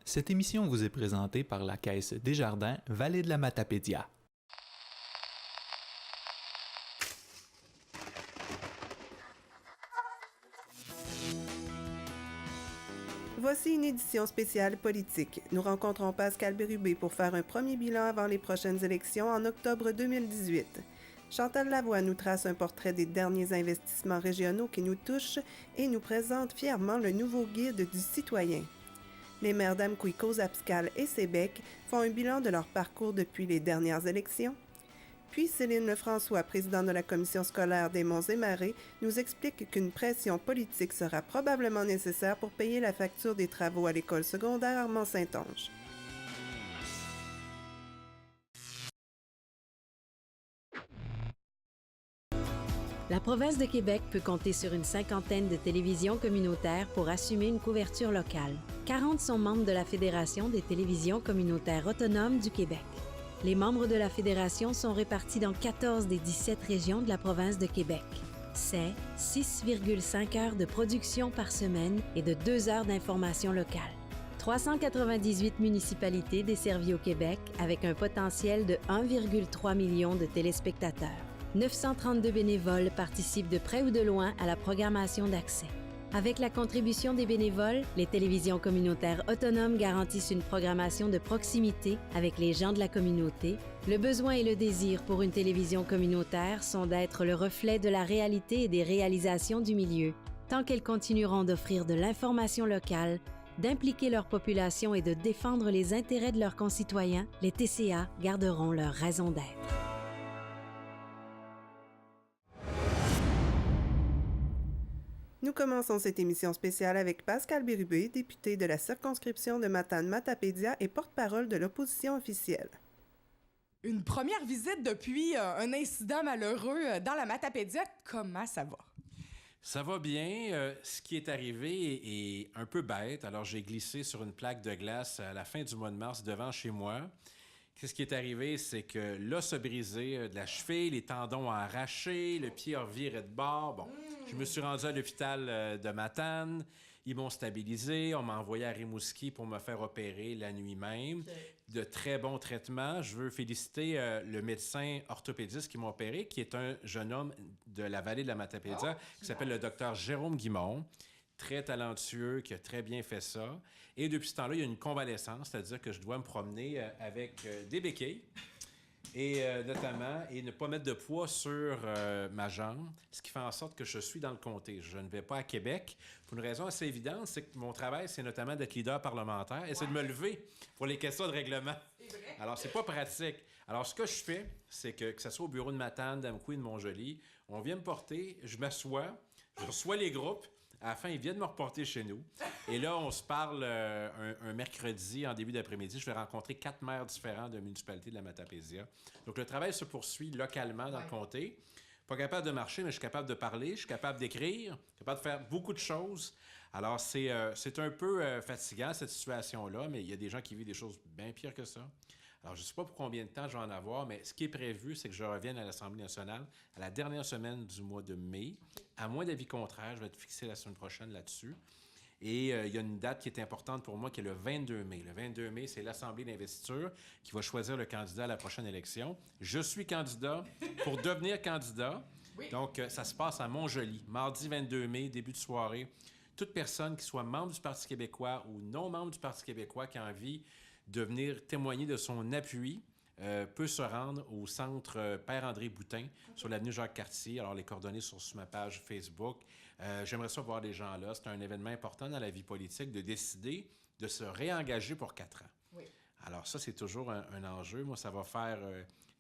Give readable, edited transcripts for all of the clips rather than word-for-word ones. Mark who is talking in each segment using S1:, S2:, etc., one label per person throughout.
S1: Cette émission vous est présentée par la Caisse Desjardins Vallée de la Matapédia.
S2: Voici une édition spéciale politique. Nous rencontrons Pascal Bérubé pour faire un premier bilan avant les prochaines élections en octobre 2018. Chantal Lavoie nous trace un portrait des derniers investissements régionaux qui nous touchent et nous présente fièrement le nouveau guide du citoyen. Les maires d'Amqui-Cause, Abscal et Sébec font un bilan de leur parcours depuis les dernières élections. Puis Céline Lefrançois, présidente de la commission scolaire des Monts-et-Marais, nous explique qu'une pression politique sera probablement nécessaire pour payer la facture des travaux à l'école secondaire Armand-Saint-Onge.
S3: La province de Québec peut compter sur une cinquantaine de télévisions communautaires pour assumer une couverture locale. 40 sont membres de la Fédération des télévisions communautaires autonomes du Québec. Les membres de la Fédération sont répartis dans 14 des 17 régions de la province de Québec. C'est 6,5 heures de production par semaine et de 2 heures d'information locale. 398 municipalités desservies au Québec avec un potentiel de 1,3 million de téléspectateurs. 932 bénévoles participent de près ou de loin à la programmation d'accès. Avec la contribution des bénévoles, les télévisions communautaires autonomes garantissent une programmation de proximité avec les gens de la communauté. Le besoin et le désir pour une télévision communautaire sont d'être le reflet de la réalité et des réalisations du milieu, tant qu'elles continueront d'offrir de l'information locale, d'impliquer leur population et de défendre les intérêts de leurs concitoyens, les TCA garderont leur raison d'être.
S2: Nous commençons cette émission spéciale avec Pascal Bérubé, député de la circonscription de Matane-Matapédia et porte-parole de l'opposition officielle.
S4: Une première visite depuis un incident malheureux dans la Matapédia. Comment ça va?
S5: Ça va bien. Ce qui est arrivé est un peu bête. Alors, j'ai glissé sur une plaque de glace à la fin du mois de mars devant chez moi. Ce qui est arrivé, c'est que l'os a brisé de la cheville, les tendons ont arraché, le pied a reviré de bord. Bon, je me suis rendu à l'hôpital de Matane. Ils m'ont stabilisé. On m'a envoyé à Rimouski pour me faire opérer la nuit même. Okay. De très bons traitements. Je veux féliciter le médecin orthopédiste qui m'a opéré, qui est un jeune homme de la vallée de la Matapédia, qui s'appelle le docteur Jérôme Guimond. Très talentueux, qui a très bien fait ça. Et depuis ce temps-là, il y a une convalescence, c'est-à-dire que je dois me promener avec des béquilles, et notamment, et ne pas mettre de poids sur ma jambe, ce qui fait en sorte que je suis dans le comté. Je ne vais pas à Québec pour une raison assez évidente, c'est que mon travail, c'est notamment d'être leader parlementaire et c'est de me lever pour les questions de règlement. Alors, c'est pas pratique. Alors, ce que je fais, c'est que ce soit au bureau de Matane, d'Amqui, de Montjoly, on vient me porter, je m'assois, je reçois les groupes. À la fin, ils viennent me reporter chez nous. Et là, on se parle un mercredi en début d'après-midi. Je vais rencontrer 4 maires différents de municipalités de la Matapédia. Donc, le travail se poursuit localement dans le comté. Pas capable de marcher, mais je suis capable de parler, je suis capable d'écrire, capable de faire beaucoup de choses. Alors, c'est un peu fatigant, cette situation-là, mais il y a des gens qui vivent des choses bien pires que ça. Alors, je ne sais pas pour combien de temps je vais en avoir, mais ce qui est prévu, c'est que je revienne à l'Assemblée nationale à la dernière semaine du mois de mai. À moins d'avis contraire, je vais être fixé la semaine prochaine là-dessus. Et il y a une date qui est importante pour moi, qui est le 22 mai. Le 22 mai, c'est l'Assemblée d'investiture qui va choisir le candidat à la prochaine élection. Je suis candidat pour devenir candidat. Oui. Donc, ça se passe à Montjoly, mardi 22 mai, début de soirée. Toute personne qui soit membre du Parti québécois ou non membre du Parti québécois qui a envie de venir témoigner de son appui, peut se rendre au centre Père-André Boutin sur l'avenue Jacques-Cartier. Alors, les coordonnées sont sur ma page Facebook. J'aimerais ça voir les gens là. C'est un événement important dans la vie politique de décider de se réengager pour 4 ans. Oui. Alors, ça, c'est toujours un enjeu. Moi, ça va faire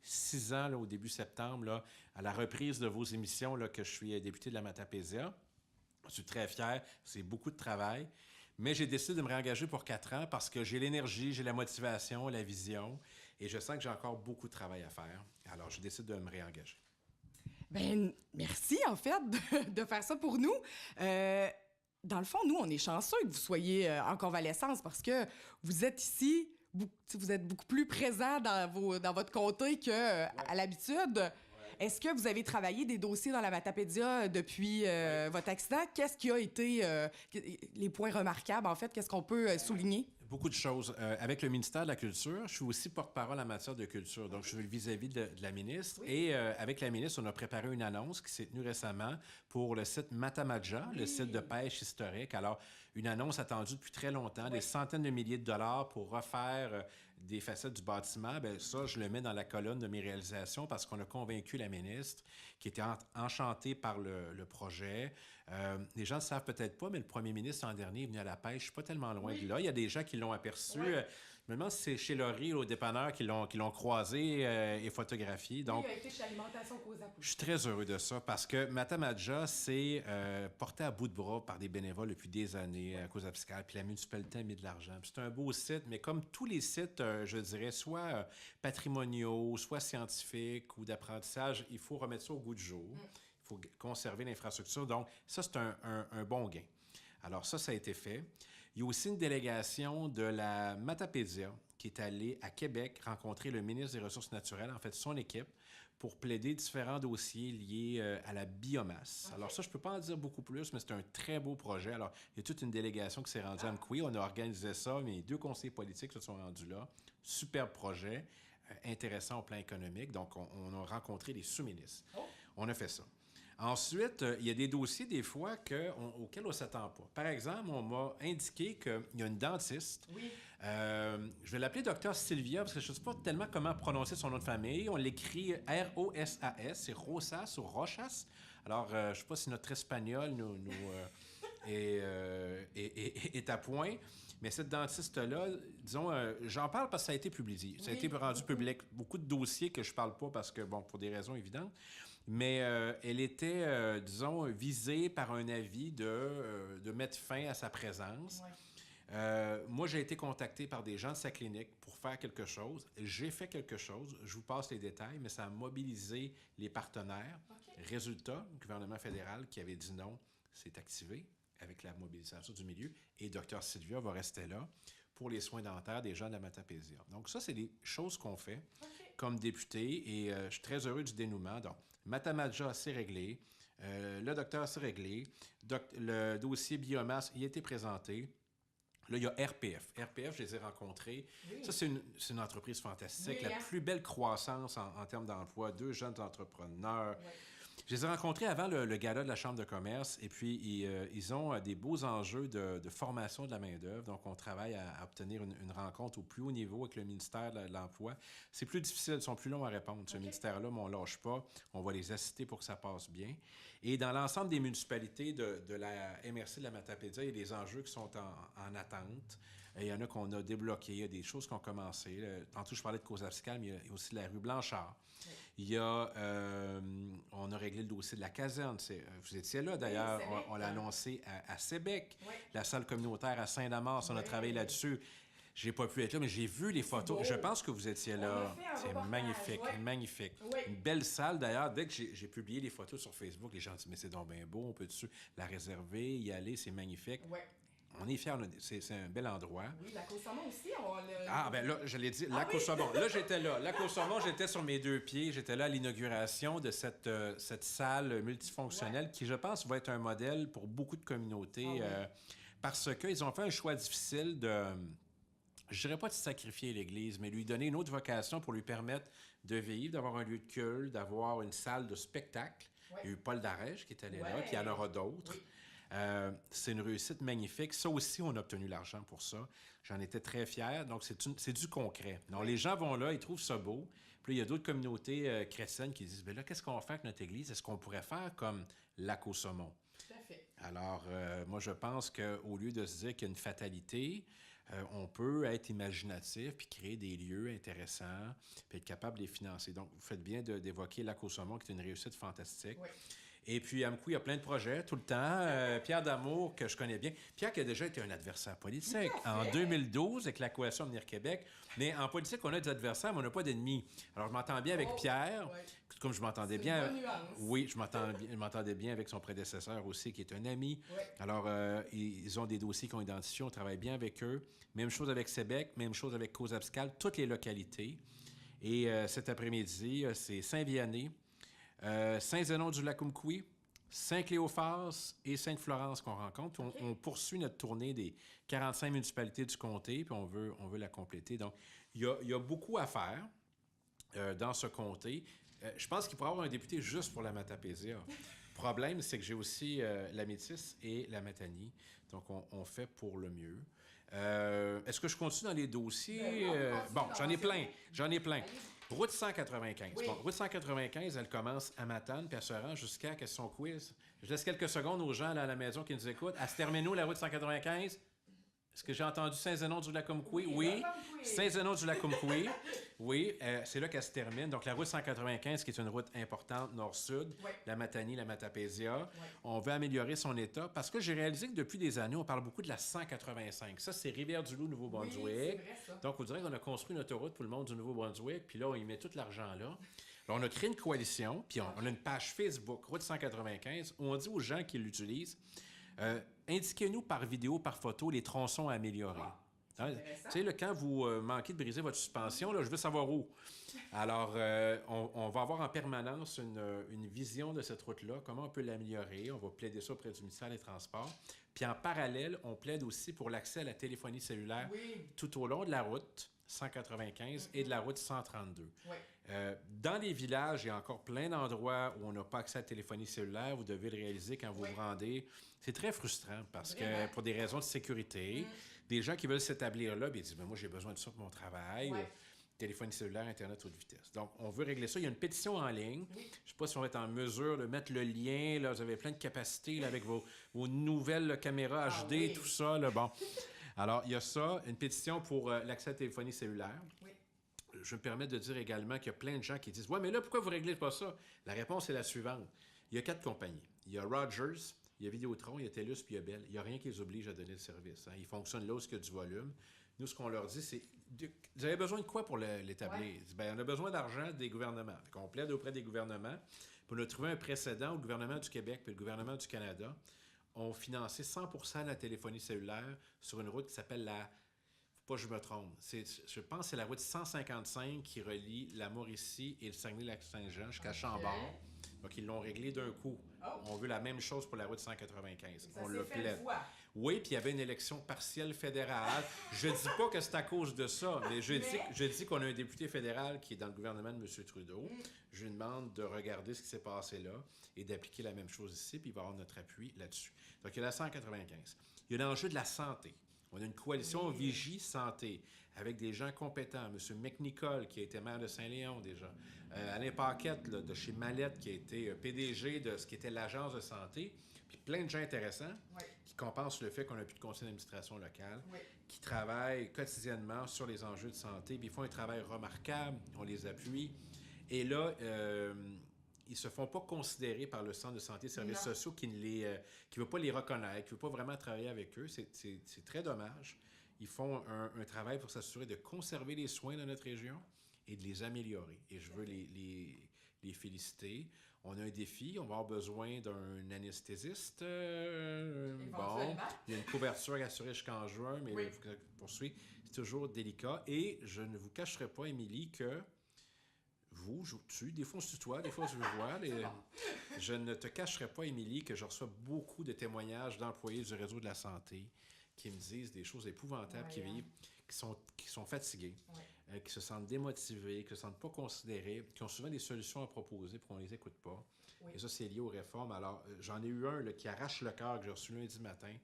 S5: 6 ans, là, au début septembre, là, à la reprise de vos émissions, là, que je suis député de la Matapédia. Je suis très fier. C'est beaucoup de travail. Mais j'ai décidé de me réengager pour 4 ans parce que j'ai l'énergie, j'ai la motivation, la vision et je sens que j'ai encore beaucoup de travail à faire. Alors, je décide de me réengager.
S4: Bien, merci, en fait, de faire ça pour nous. Dans le fond, nous, on est chanceux que vous soyez en convalescence parce que vous êtes ici, vous êtes beaucoup plus présent dans votre comté qu'à l'habitude. Est-ce que vous avez travaillé des dossiers dans la Matapédia depuis votre accident? Qu'est-ce qui a été les points remarquables, en fait? Qu'est-ce qu'on peut souligner?
S5: Beaucoup de choses. Avec le ministère de la Culture, je suis aussi porte-parole en matière de culture. Donc, je suis vis-à-vis de la ministre. Oui. Et avec la ministre, on a préparé une annonce qui s'est tenue récemment pour le site Matamadja, le site de pêche historique. Alors, une annonce attendue depuis très longtemps, des centaines de milliers de dollars pour refaire des facettes du bâtiment. Bien, ça, je le mets dans la colonne de mes réalisations parce qu'on a convaincu la ministre qui était enchantée par le projet. Les gens ne savent peut-être pas, mais le premier ministre l'an dernier est venu à la pêche, pas tellement loin de là. Il y a des gens qui l'ont aperçu. Je me demande si c'est chez Laurie, au dépanneur, qui l'ont croisé et photographié. Donc,
S4: il a été chez Alimentation Causa.
S5: Je suis très heureux de ça parce que Matamadja, c'est porté à bout de bras par des bénévoles depuis des années à cause fiscale. Puis la municipalité a mis de l'argent. Puis c'est un beau site, mais comme tous les sites, je dirais, soit patrimoniaux, soit scientifiques ou d'apprentissage, il faut remettre ça au goût du jour. Il faut conserver l'infrastructure. Donc, ça, c'est un bon gain. Alors, ça a été fait. Il y a aussi une délégation de la Matapédia qui est allée à Québec rencontrer le ministre des Ressources naturelles, en fait, son équipe, pour plaider différents dossiers liés à la biomasse. Okay. Alors ça, je ne peux pas en dire beaucoup plus, mais c'est un très beau projet. Alors, il y a toute une délégation qui s'est rendue à Amkoui. On a organisé ça, mes 2 conseillers politiques se sont rendus là. Superbe projet, intéressant au plan économique. Donc, on a rencontré les sous-ministres. Oh. On a fait ça. Ensuite, il y a des dossiers, des fois, auxquels on ne s'attend pas. Par exemple, on m'a indiqué qu'il y a une dentiste. Oui. Je vais l'appeler Dr Sylvia, parce que je ne sais pas tellement comment prononcer son nom de famille. On l'écrit R-O-S-A-S, c'est Rosas ou Rochas. Alors, je ne sais pas si notre espagnol est à point. Mais cette dentiste-là, disons, j'en parle parce que ça a été publié. Ça a été rendu public. Beaucoup de dossiers que je ne parle pas parce que, bon, pour des raisons évidentes. Mais elle était, disons, visée par un avis de mettre fin à sa présence. Ouais. Moi, j'ai été contacté par des gens de sa clinique pour faire quelque chose. J'ai fait quelque chose. Je vous passe les détails, mais ça a mobilisé les partenaires. Okay. Résultat, le gouvernement fédéral qui avait dit non s'est activé avec la mobilisation du milieu et Dr Sylvia va rester là pour les soins dentaires des gens de la Matapédia. Donc ça, c'est des choses qu'on fait comme député et je suis très heureux du dénouement. Donc, Matamadja, c'est réglé. Le docteur, c'est réglé. Le dossier biomasse, il a été présenté. Là, il y a RPF. RPF, je les ai rencontrés. Oui. Ça, c'est une entreprise fantastique. Oui, la plus belle croissance en termes d'emploi. 2 jeunes entrepreneurs. Oui. Je les ai rencontrés avant le gala de la Chambre de commerce et puis ils ont des beaux enjeux de formation de la main-d'œuvre. Donc, on travaille à obtenir une rencontre au plus haut niveau avec le ministère de l'Emploi. C'est plus difficile, ils sont plus longs à répondre. Ce ministère-là, mais on ne lâche pas. On va les assister pour que ça passe bien. Et dans l'ensemble des municipalités de la MRC de la Matapédia, il y a des enjeux qui sont en attente. Il y en a qu'on a débloqués, il y a des choses qui ont commencé. Tantôt, je parlais de Causa fiscale, mais il y a aussi la rue Blanchard. Oui. Il y a, on a réglé le dossier de la caserne. Vous étiez là, d'ailleurs. Oui, on l'a annoncé à Sébec. Oui. La salle communautaire à Saint-Damas, on a travaillé là-dessus. Je n'ai pas pu être là, mais j'ai vu les photos. Je pense que vous étiez là. C'est magnifique, magnifique. Oui. Une belle salle, d'ailleurs. Dès que j'ai publié les photos sur Facebook, les gens disent « Mais c'est donc bien beau, on peut dessus la réserver, y aller, c'est magnifique. Oui. » On est fiers, c'est un bel endroit. Oui, Lac au Saumon aussi. Ben là, je l'ai dit, Lac au Saumon. Là, j'étais là. Lac au Saumon, j'étais sur mes 2 pieds. J'étais là à l'inauguration de cette salle multifonctionnelle qui, je pense, va être un modèle pour beaucoup de communautés parce qu'ils ont fait un choix difficile je dirais pas de sacrifier l'Église, mais lui donner une autre vocation pour lui permettre de vivre, d'avoir un lieu de culte, d'avoir une salle de spectacle. Ouais. Il y a eu Paul Darèche qui est allé là, puis il y en aura d'autres. Oui. C'est une réussite magnifique. Ça aussi, on a obtenu l'argent pour ça. J'en étais très fier. Donc, c'est du concret. Donc, les gens vont là, ils trouvent ça beau. Puis, il y a d'autres communautés chrétiennes qui disent, bien là, qu'est-ce qu'on va faire avec notre Église? Est-ce qu'on pourrait faire comme Lac au Saumon? Tout à fait. Alors, moi, je pense qu'au lieu de se dire qu'il y a une fatalité, on peut être imaginatif puis créer des lieux intéressants puis être capable de les financer. Donc, vous faites bien d'évoquer Lac au Saumon, qui est une réussite fantastique. Oui. Et puis, à Amkoui, il y a plein de projets tout le temps. Pierre Damour, que je connais bien. Pierre qui a déjà été un adversaire politique. En 2012, avec la Coalition Avenir Québec. Mais en politique, on a des adversaires, mais on n'a pas d'ennemis. Alors, je m'entends bien avec Pierre, comme je m'entendais bien... Oui, je m'entendais bien avec son prédécesseur aussi, qui est un ami. Ouais. Alors, ils ont des dossiers qu'ils ont identifiés. On travaille bien avec eux. Même chose avec Sébec, même chose avec Causa fiscale, toutes les localités. Et cet après-midi, c'est Saint-Vianney, Saint-Zénon du Lac Amkoui, Saint-Cléophas et Sainte-Florence qu'on rencontre. On poursuit notre tournée des 45 municipalités du comté, puis on veut la compléter. Donc, il y a beaucoup à faire dans ce comté. Je pense qu'il pourrait y avoir un député juste pour la Matapédia. Le problème, c'est que j'ai aussi la Métis et la Matanie. Donc, on fait pour le mieux. Est-ce que je continue dans les dossiers? Bon, j'en ai plein. Route 195. Oui. Bon, route 195, elle commence à Matane, puis elle se rend jusqu'à question quiz. Je laisse quelques secondes aux gens là, à la maison qui nous écoutent. Elle se termine où, la route 195? Est-ce que j'ai entendu Saint-Zénon-du-Lac-Comcoui? Oui. Saint-Zénon-du-Lac-Comcoui. Oui, c'est là qu'elle se termine. Donc, la route 195, qui est une route importante nord-sud, la Matanie, la Matapédia. On veut améliorer son état parce que j'ai réalisé que depuis des années, on parle beaucoup de la 185. Ça, c'est Rivière-du-Loup, Nouveau-Brunswick. Oui, c'est vrai, ça. Donc, on dirait qu'on a construit une autoroute pour le monde du Nouveau-Brunswick, puis là, on y met tout l'argent là. Alors, on a créé une coalition, puis on a une page Facebook, route 195, où on dit aux gens qui l'utilisent, indiquez-nous par vidéo, par photo, les tronçons à améliorer. Tu sais, là, quand vous manquez de briser votre suspension, là, je veux savoir où. Alors, on va avoir en permanence une vision de cette route-là, comment on peut l'améliorer. On va plaider ça auprès du ministère des Transports. Puis en parallèle, on plaide aussi pour l'accès à la téléphonie cellulaire tout au long de la route 195 et de la route 132. Oui. Dans les villages, il y a encore plein d'endroits où on n'a pas accès à la téléphonie cellulaire. Vous devez le réaliser quand vous vous rendez. C'est très frustrant parce que pour des raisons de sécurité, des gens qui veulent s'établir là, bien, ils disent moi, j'ai besoin de ça pour mon travail. Téléphonie cellulaire, Internet haute vitesse. Donc, on veut régler ça. Il y a une pétition en ligne. Je ne sais pas si on va être en mesure de mettre le lien. Là, vous avez plein de capacités là, avec vos nouvelles là, caméras HD, tout ça. Là, bon. Alors, il y a ça, une pétition pour l'accès à la téléphonie cellulaire. Je me permets de dire également qu'il y a plein de gens qui disent « Ouais, mais là, pourquoi vous ne réglez pas ça? » La réponse est la suivante. Il y a 4 compagnies. Il y a Rogers, il y a Vidéotron, il y a TELUS, puis il y a Bell. Il n'y a rien qui les oblige à donner le service. Hein. Ils fonctionnent là où il y a du volume. Nous, ce qu'on leur dit, c'est « Vous avez besoin de quoi pour l'établir? » On a besoin d'argent des gouvernements. On plaide auprès des gouvernements. Puis on a trouvé un précédent où le gouvernement du Québec puis le gouvernement du Canada ont financé 100% de la téléphonie cellulaire sur une route qui s'appelle la... Pas je me trompe. Je pense que c'est la route 155 qui relie la Mauricie et le Saguenay-Lac-Saint-Jean jusqu'à Chambord. Donc, ils l'ont réglé d'un coup. On veut la même chose pour la route 195. On le plaide. Oui, puis il y avait une élection partielle fédérale. Je dis pas que c'est à cause de ça, mais je dis qu'on a un député fédéral qui est dans le gouvernement de M. Trudeau. Je lui demande de regarder ce qui s'est passé là et d'appliquer la même chose ici, puis il va avoir notre appui là-dessus. Donc, il y a la 195. Il y a l'enjeu de la santé. On a une coalition Vigie Santé avec des gens compétents. M. McNicol, qui a été maire de Saint-Léon déjà. Alain Paquette, là, de chez Mallette, qui a été PDG de ce qui était l'agence de santé. Puis plein de gens intéressants qui compensent le fait qu'on n'a plus de conseil d'administration local, qui travaillent quotidiennement sur les enjeux de santé. Puis ils font un travail remarquable. On les appuie. Et là... ils ne se font pas considérer par le Centre de santé et services sociaux qui ne veut pas les reconnaître, qui ne veut pas vraiment travailler avec eux. C'est très dommage. Ils font un travail pour s'assurer de conserver les soins dans notre région et de les améliorer. Et je veux les féliciter. On a un défi. On va avoir besoin d'un anesthésiste. Bon, il y a une couverture assurée jusqu'en juin, mais poursuivre, c'est toujours délicat. Et je ne vous cacherai pas, Émilie, que des fois on se tutoie, des fois on se voit. Je ne te cacherai pas, Émilie, que je reçois beaucoup de témoignages d'employés du réseau de la santé qui me disent des choses épouvantables qu'ils vivent, qui sont fatigués, qui se sentent démotivés, qui ne se sentent pas considérés, qui ont souvent des solutions à proposer pour qu'on ne les écoute pas. Et ça, c'est lié aux réformes. Alors, j'en ai eu un là, qui arrache le cœur, que j'ai reçu lundi matin.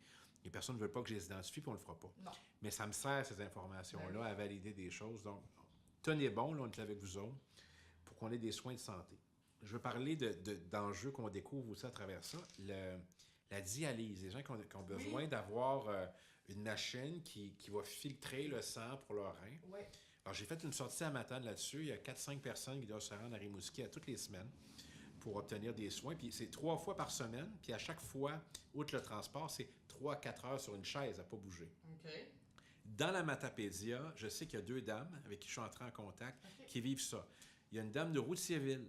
S5: Les personnes ne veulent pas que je les identifie, puis on ne le fera pas. Non. Mais ça me sert, ces informations-là, à valider des choses. Donc, tenez bon, là, on est là avec vous autres, pour qu'on ait des soins de santé. Je veux parler d'enjeux qu'on découvre aussi à travers ça. La dialyse. Les gens qui ont besoin d'avoir une machine qui va filtrer le sang pour leur rein. Alors, j'ai fait une sortie à Matane là-dessus. Il y a 4-5 personnes qui doivent se rendre à Rimouski à toutes les semaines pour obtenir des soins. Puis c'est 3 fois par semaine. Puis à chaque fois, outre le transport, c'est 3-4 heures sur une chaise à ne pas bouger. Dans la Matapédia, je sais qu'il y a 2 dames avec qui je suis entré en contact qui vivent ça. Il y a une dame de Routier-Ville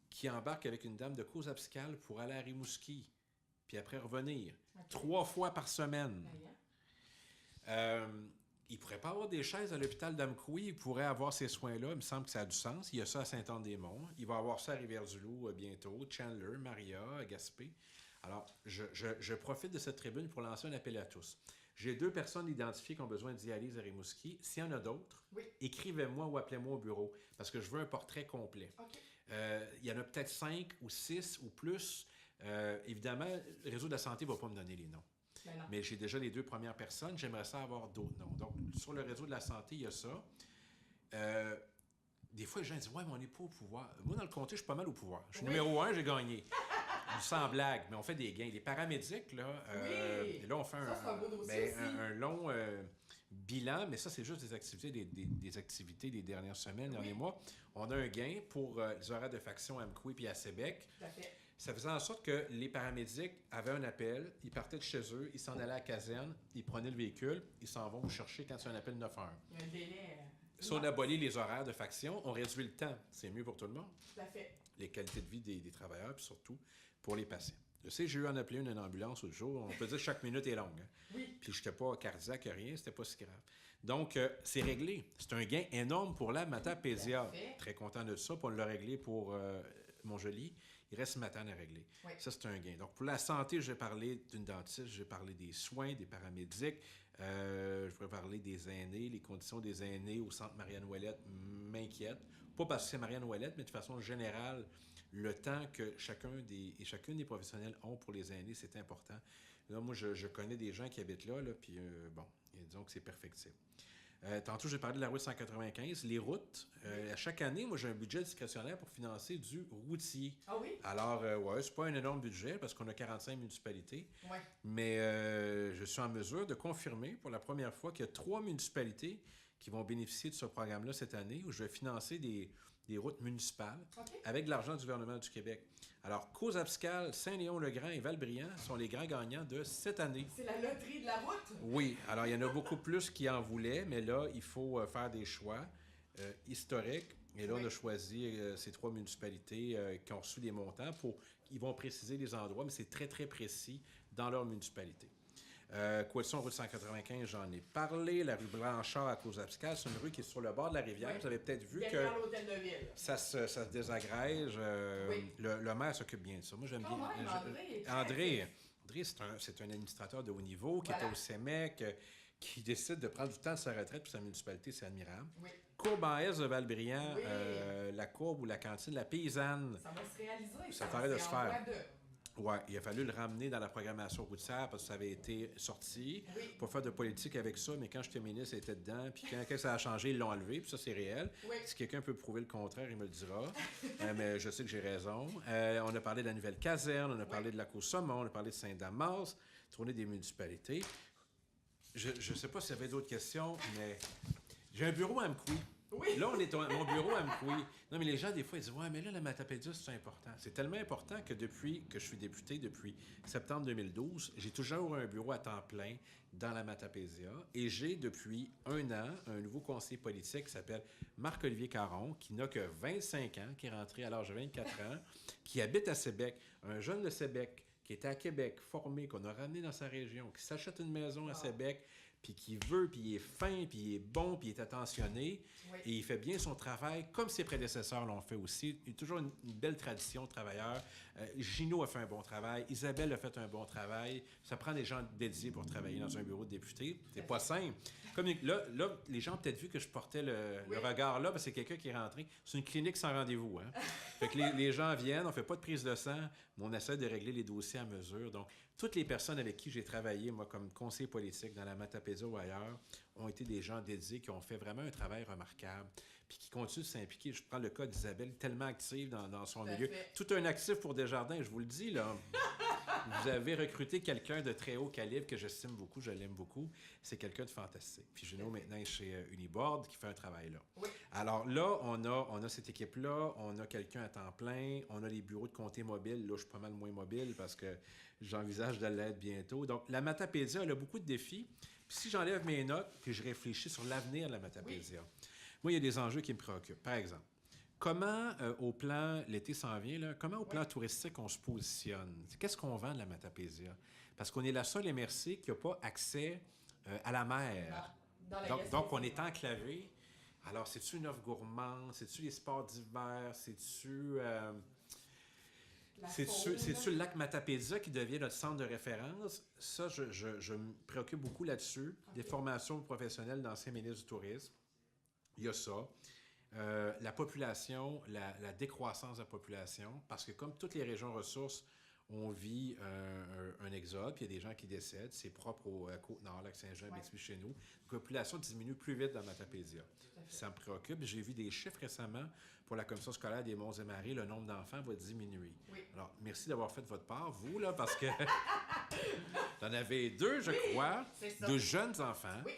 S5: qui embarque avec une dame de Cause-Abscale pour aller à Rimouski, puis après revenir. 3 fois par semaine. il ne pourrait pas avoir des chaises à l'hôpital d'Amqui, il pourrait avoir ces soins-là, il me semble que ça a du sens. Il y a ça à Saint-Anne-des-Monts, il va avoir ça à Rivière-du-Loup bientôt, Chandler, Maria, à Gaspé. Alors, je profite de cette tribune pour lancer un appel à tous. J'ai 2 personnes identifiées qui ont besoin de dialyse à Rimouski. S'il y en a d'autres, écrivez-moi ou appelez-moi au bureau, parce que je veux un portrait complet. Il y en a peut-être 5 ou 6 ou plus. Évidemment, le réseau de la santé ne va pas me donner les noms. Mais j'ai déjà les 2 premières personnes. J'aimerais ça avoir d'autres noms. Donc, sur le réseau de la santé, il y a ça. Des fois, les gens disent « Ouais, mais on n'est pas au pouvoir. » Moi, dans le comté, je suis pas mal au pouvoir. Je suis numéro 1, j'ai gagné. Sans blague, mais on fait des gains. Les paramédics, là, là on fait un long bilan, mais ça, c'est juste des activités des activités des dernières semaines, derniers mois. On a un gain pour les horaires de faction à Amqui et à Sébec. Ça faisait en sorte que les paramédics avaient un appel, ils partaient de chez eux, ils s'en allaient à la caserne, ils prenaient le véhicule, ils s'en vont vous chercher quand c'est un appel 9 heures.
S4: Il y a un délai.
S5: Si on abolit les horaires de faction, on réduit le temps. C'est mieux pour tout le monde.
S4: Tout à fait.
S5: Les qualités de vie des travailleurs, puis surtout pour les patients. Je sais, j'ai eu à en appeler une ambulance l'autre jour. On peut dire que chaque minute est longue. Hein?
S4: Oui.
S5: Puis je n'étais pas cardiaque, rien, c'était pas si grave. Donc, c'est réglé. C'est un gain énorme pour la Matapédia. Très content de ça. Puis on l'a réglé pour Montjoli. Il reste Matane à régler.
S4: Oui.
S5: Ça, c'est un gain. Donc, pour la santé, j'ai parlé d'une dentiste, j'ai parlé des soins, des paramédics. Je pourrais parler des aînés. Les conditions des aînés au centre Marianne-Ouellette m'inquiètent. Pas parce que c'est Marianne-Ouellette, mais de façon générale, le temps que chacune des professionnels ont pour les aînés, c'est important. Là, moi, je connais des gens qui habitent là, puis bon, disons que c'est perfectible. Tantôt, j'ai parlé de la route 195. Les routes, à chaque année, moi, j'ai un budget discrétionnaire pour financer du routier.
S4: Ah oui?
S5: Alors, ouais, c'est pas un énorme budget parce qu'on a 45 municipalités.
S4: Ouais.
S5: Mais je suis en mesure de confirmer pour la première fois qu'il y a 3 municipalités qui vont bénéficier de ce programme-là cette année où je vais financer des routes municipales avec de l'argent du gouvernement du Québec. Alors, Cause-Abscal, Saint-Léon-le-Grand et Val-Briand sont les grands gagnants de cette année.
S4: C'est la loterie de la route?
S5: Oui. Alors, il y en a beaucoup plus qui en voulaient, mais là, il faut faire des choix historiques. Et là, on a choisi ces 3 municipalités qui ont reçu des montants ils vont préciser les endroits, mais c'est très, très précis dans leur municipalité. Coalition Route 195, j'en ai parlé. La rue Blanchard à Cause-Abscal, c'est une rue qui est sur le bord de la rivière. Vous avez peut-être vu que
S4: l'hôtel de ville.
S5: ça se désagrège. Le maire s'occupe bien de ça. Moi, j'aime bien. André, c'est un administrateur de haut niveau qui était au CEMEC, qui décide de prendre du temps de sa retraite pour sa municipalité, c'est admirable.
S4: Oui.
S5: Courbe en S de Val-Briand, la courbe ou la cantine, la paysanne.
S4: Ça va se réaliser.
S5: Ça paraît de se faire.
S4: De...
S5: Oui, il a fallu le ramener dans la programmation routière parce que ça avait été sorti pour faire de politique avec ça, mais quand j'étais ministre, ça était dedans. Puis quand ça a changé, ils l'ont enlevé, puis ça, c'est réel. Oui. Si quelqu'un peut prouver le contraire, il me le dira. Mais je sais que j'ai raison. On a parlé de la nouvelle caserne, on a parlé de la Côte-Saumon, on a parlé de Saint-Damas, tournée des municipalités. Je ne sais pas s'il y avait d'autres questions, mais j'ai un bureau à Amqui. Oui. Là, on est mon bureau à Amqui. Non, mais les gens, des fois, ils disent « Ouais, mais là, la Matapédia, c'est important. » C'est tellement important que depuis que je suis député, depuis septembre 2012, j'ai toujours un bureau à temps plein dans la Matapédia. Et j'ai, depuis 1 an, un nouveau conseiller politique qui s'appelle Marc-Olivier Caron, qui n'a que 25 ans, qui est rentré à l'âge de 24 ans, qui habite à Sébec. Un jeune de Sébec qui était à Québec, formé, qu'on a ramené dans sa région, qui s'achète une maison à Sébec, puis qui veut, puis il est fin, puis il est bon, puis il est attentionné, et il fait bien son travail, comme ses prédécesseurs l'ont fait aussi. Il y a toujours une belle tradition de travailleur. Gino a fait un bon travail, Isabelle a fait un bon travail. Ça prend des gens dédiés pour travailler dans un bureau de député. C'est pas simple. Comme là, les gens ont peut-être vu que je portais le regard là, parce que c'est quelqu'un qui est rentré. C'est une clinique sans rendez-vous. Hein? Fait que les gens viennent, on fait pas de prise de sang, mais on essaie de régler les dossiers à mesure. Donc, toutes les personnes avec qui j'ai travaillé, moi, comme conseiller politique dans la Matapédia ou ailleurs, ont été des gens dédiés qui ont fait vraiment un travail remarquable, puis qui continuent de s'impliquer. Je prends le cas d'Isabelle, tellement active dans son milieu. Tout un actif pour Desjardins, je vous le dis, là. Vous avez recruté quelqu'un de très haut calibre que j'estime beaucoup, je l'aime beaucoup. C'est quelqu'un de fantastique. Puis Gino, maintenant, est chez Uniboard qui fait un travail là. Oui. Alors là, on a cette équipe-là, on a quelqu'un à temps plein, on a les bureaux de comté mobile. Là, je suis pas mal moins mobile parce que j'envisage de l'être bientôt. Donc, la Matapédia, elle a beaucoup de défis. Puis si j'enlève mes notes, puis je réfléchis sur l'avenir de la Matapédia, moi, il y a des enjeux qui me préoccupent. Par exemple, comment, au plan, l'été s'en vient, là, comment au plan touristique on se positionne? Qu'est-ce qu'on vend de la Matapédia? Parce qu'on est la seule MRC qui n'a pas accès à la mer. Donc, on est enclavé. Alors, c'est-tu une offre gourmande? C'est-tu les sports d'hiver? C'est-tu le lac Matapédia qui devient notre centre de référence? Ça, je me préoccupe beaucoup là-dessus. Des formations professionnelles d'anciens ministres du Tourisme. Il y a ça. La population, la décroissance de la population, parce que comme toutes les régions ressources, on vit un exode, puis il y a des gens qui décèdent. C'est propre au Côte-Nord, Lac-Saint-Jean, Béthune chez nous. La population diminue plus vite dans Matapédia. Ça me préoccupe. J'ai vu des chiffres récemment pour la commission scolaire des Monts-et-Maries. Le nombre d'enfants va diminuer. Oui. Alors, merci d'avoir fait votre part, vous, là, parce que vous en avez 2, je crois, 2 jeunes enfants. Oui.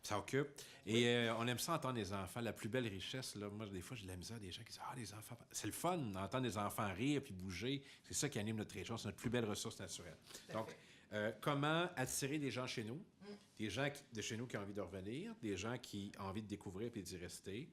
S5: Ça occupe. Et on aime ça entendre les enfants. La plus belle richesse, là, moi, des fois, j'ai de la misère des gens qui disent « Ah, les enfants... » C'est le fun d'entendre les enfants rire puis bouger. C'est ça qui anime notre région. C'est notre plus belle ressource naturelle. Donc, comment attirer des gens chez nous? Des gens de chez nous qui ont envie de revenir, des gens qui ont envie de découvrir puis d'y rester.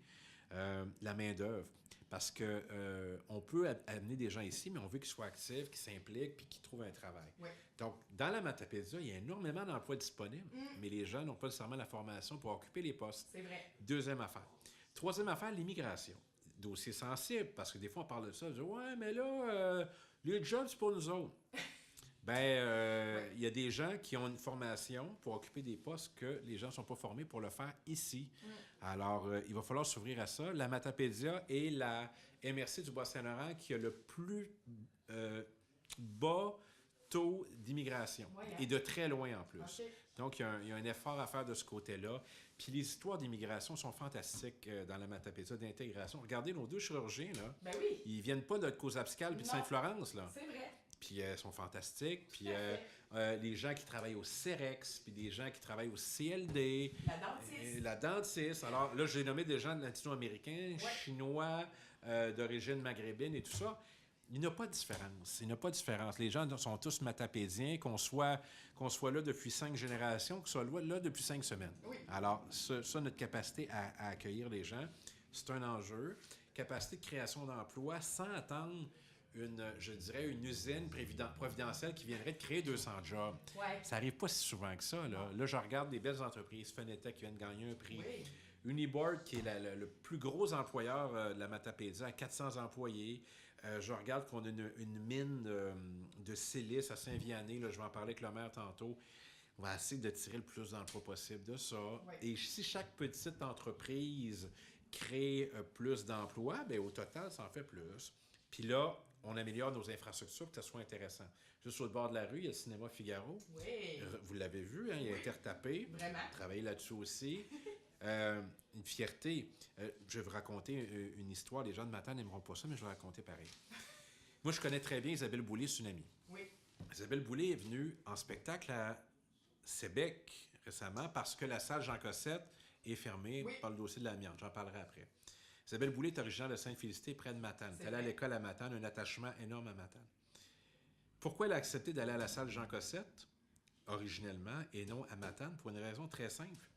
S5: La main-d'œuvre. Parce que on peut amener des gens ici, mais on veut qu'ils soient actifs, qu'ils s'impliquent puis qu'ils trouvent un travail. Oui. Donc, dans la Matapédia, il y a énormément d'emplois disponibles, mais les gens n'ont pas nécessairement la formation pour occuper les postes. C'est vrai. Deuxième affaire. Troisième affaire, l'immigration. Dossier sensible, parce que des fois, on parle de ça. On dit « Ouais, mais là, les jobs, c'est pour nous autres. » Il y a des gens qui ont une formation pour occuper des postes que les gens ne sont pas formés pour le faire ici. Alors, il va falloir s'ouvrir à ça. La Matapédia est la MRC du Bas-Saint-Laurent qui a le plus bas taux d'immigration, et de très loin en plus. Okay. Donc, il y a un effort à faire de ce côté-là. Puis les histoires d'immigration sont fantastiques dans la Matapédia, d'intégration. Regardez nos 2 chirurgiens, là. Ben oui. Ils viennent pas de Cozapscal puis de Sainte-Florence, là. C'est vrai. Puis elles sont fantastiques. Puis les gens qui travaillent au CEREX, puis des gens qui travaillent au CLD. La dentiste. Alors là, j'ai nommé des gens latino-américains, chinois, d'origine maghrébine et tout ça. Il n'y a pas de différence. Il n'y a pas de différence. Les gens sont tous matapédiens, qu'on soit là depuis 5 générations, qu'on soit là depuis 5 semaines. Oui. Alors, ça, notre capacité à accueillir les gens, c'est un enjeu. Capacité de création d'emplois sans attendre une usine providentielle qui viendrait de créer 200 jobs. Ouais. Ça n'arrive pas si souvent que ça. Là, je regarde des belles entreprises, Fenetec qui vient de gagner un prix. Oui. Uniboard, qui est le plus gros employeur de la Matapédia, à 400 employés. Je regarde qu'on a une mine de silice à Saint-Vianney. Là, je vais en parler avec le maire tantôt. On va essayer de tirer le plus d'emplois possible de ça. Oui. Et si chaque petite entreprise crée plus d'emplois, bien, au total, ça en fait plus. Puis là, on améliore nos infrastructures pour que ça soit intéressant. Juste au bord de la rue, il y a le cinéma Figaro. Oui. Vous l'avez vu, hein, il a été retapé. Vraiment. Travaillé là-dessus aussi. Une fierté. Je vais vous raconter une histoire. Les gens de Matane n'aimeront pas ça, mais je vais raconter pareil. Moi, je connais très bien Isabelle Boulay, c'est une amie. Oui. Isabelle Boulay est venue en spectacle à Sébec récemment parce que la salle Jean Cossette est fermée par le dossier de l'amiante. J'en parlerai après. Isabelle Boulay est originaire de Sainte-Félicité, près de Matane. Elle est allée à l'école à Matane, un attachement énorme à Matane. Pourquoi elle a accepté d'aller à la salle Jean Cossette, originellement, et non à Matane? Pour une raison très simple.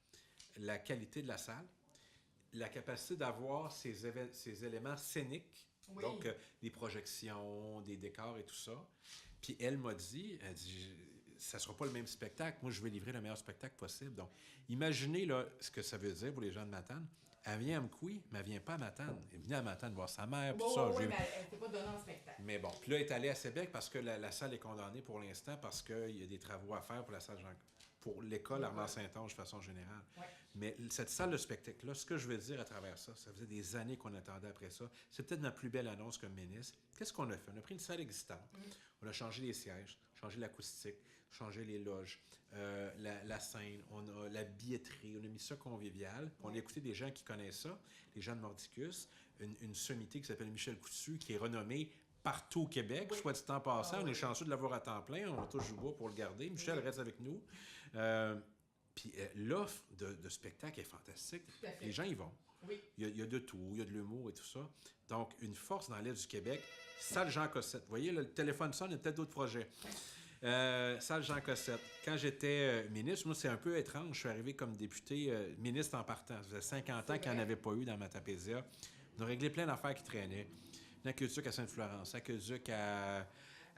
S5: La qualité de la salle, la capacité d'avoir ces éléments scéniques, donc des projections, des décors et tout ça. Puis elle dit, ça ne sera pas le même spectacle. Moi, je vais livrer le meilleur spectacle possible. Donc, imaginez là, ce que ça veut dire pour les gens de Matane. Elle vient à Mkoui, mais elle ne vient pas à Matane. Elle est venue à Matane voir sa mère, puis ça.
S4: Oui, mais elle ne s'est pas donnée en spectacle.
S5: Mais bon, puis là, elle est allée à Sébec parce que la salle est condamnée pour l'instant parce qu'il y a des travaux à faire pour la salle pour l'école Armand-Saint-Onge de façon générale. Ouais. Mais cette salle de spectacle-là, ce que je veux dire à travers ça, ça faisait des années qu'on attendait après ça. C'est peut-être ma plus belle annonce comme ministre. Qu'est-ce qu'on a fait? On a pris une salle existante. On a changé les sièges, changé l'acoustique, changé les loges, la scène, on a la billetterie, on a mis ça convivial. On a écouté des gens qui connaissent ça, les gens de Mordicus, une sommité qui s'appelle Michel Coutu, qui est renommée partout au Québec, soit du temps passant. On est chanceux de l'avoir à temps plein, on touche du bois pour le garder. Michel reste avec nous. Puis l'offre de spectacle est fantastique. Les gens y vont. Oui. Il y a de tout, il y a de l'humour et tout ça. Donc, une force dans l'Est du Québec, salle Jean Cossette. Vous voyez, le téléphone sonne, il y a peut-être d'autres projets. Salle Jean Cossette. Quand j'étais ministre, moi, c'est un peu étrange. Je suis arrivé comme député ministre en partant. Ça faisait 50 ans qu'il n'y en avait pas eu dans Matapédia. On a réglé plein d'affaires qui traînaient. Une aqueduc à Sainte-Florence, aqueduc à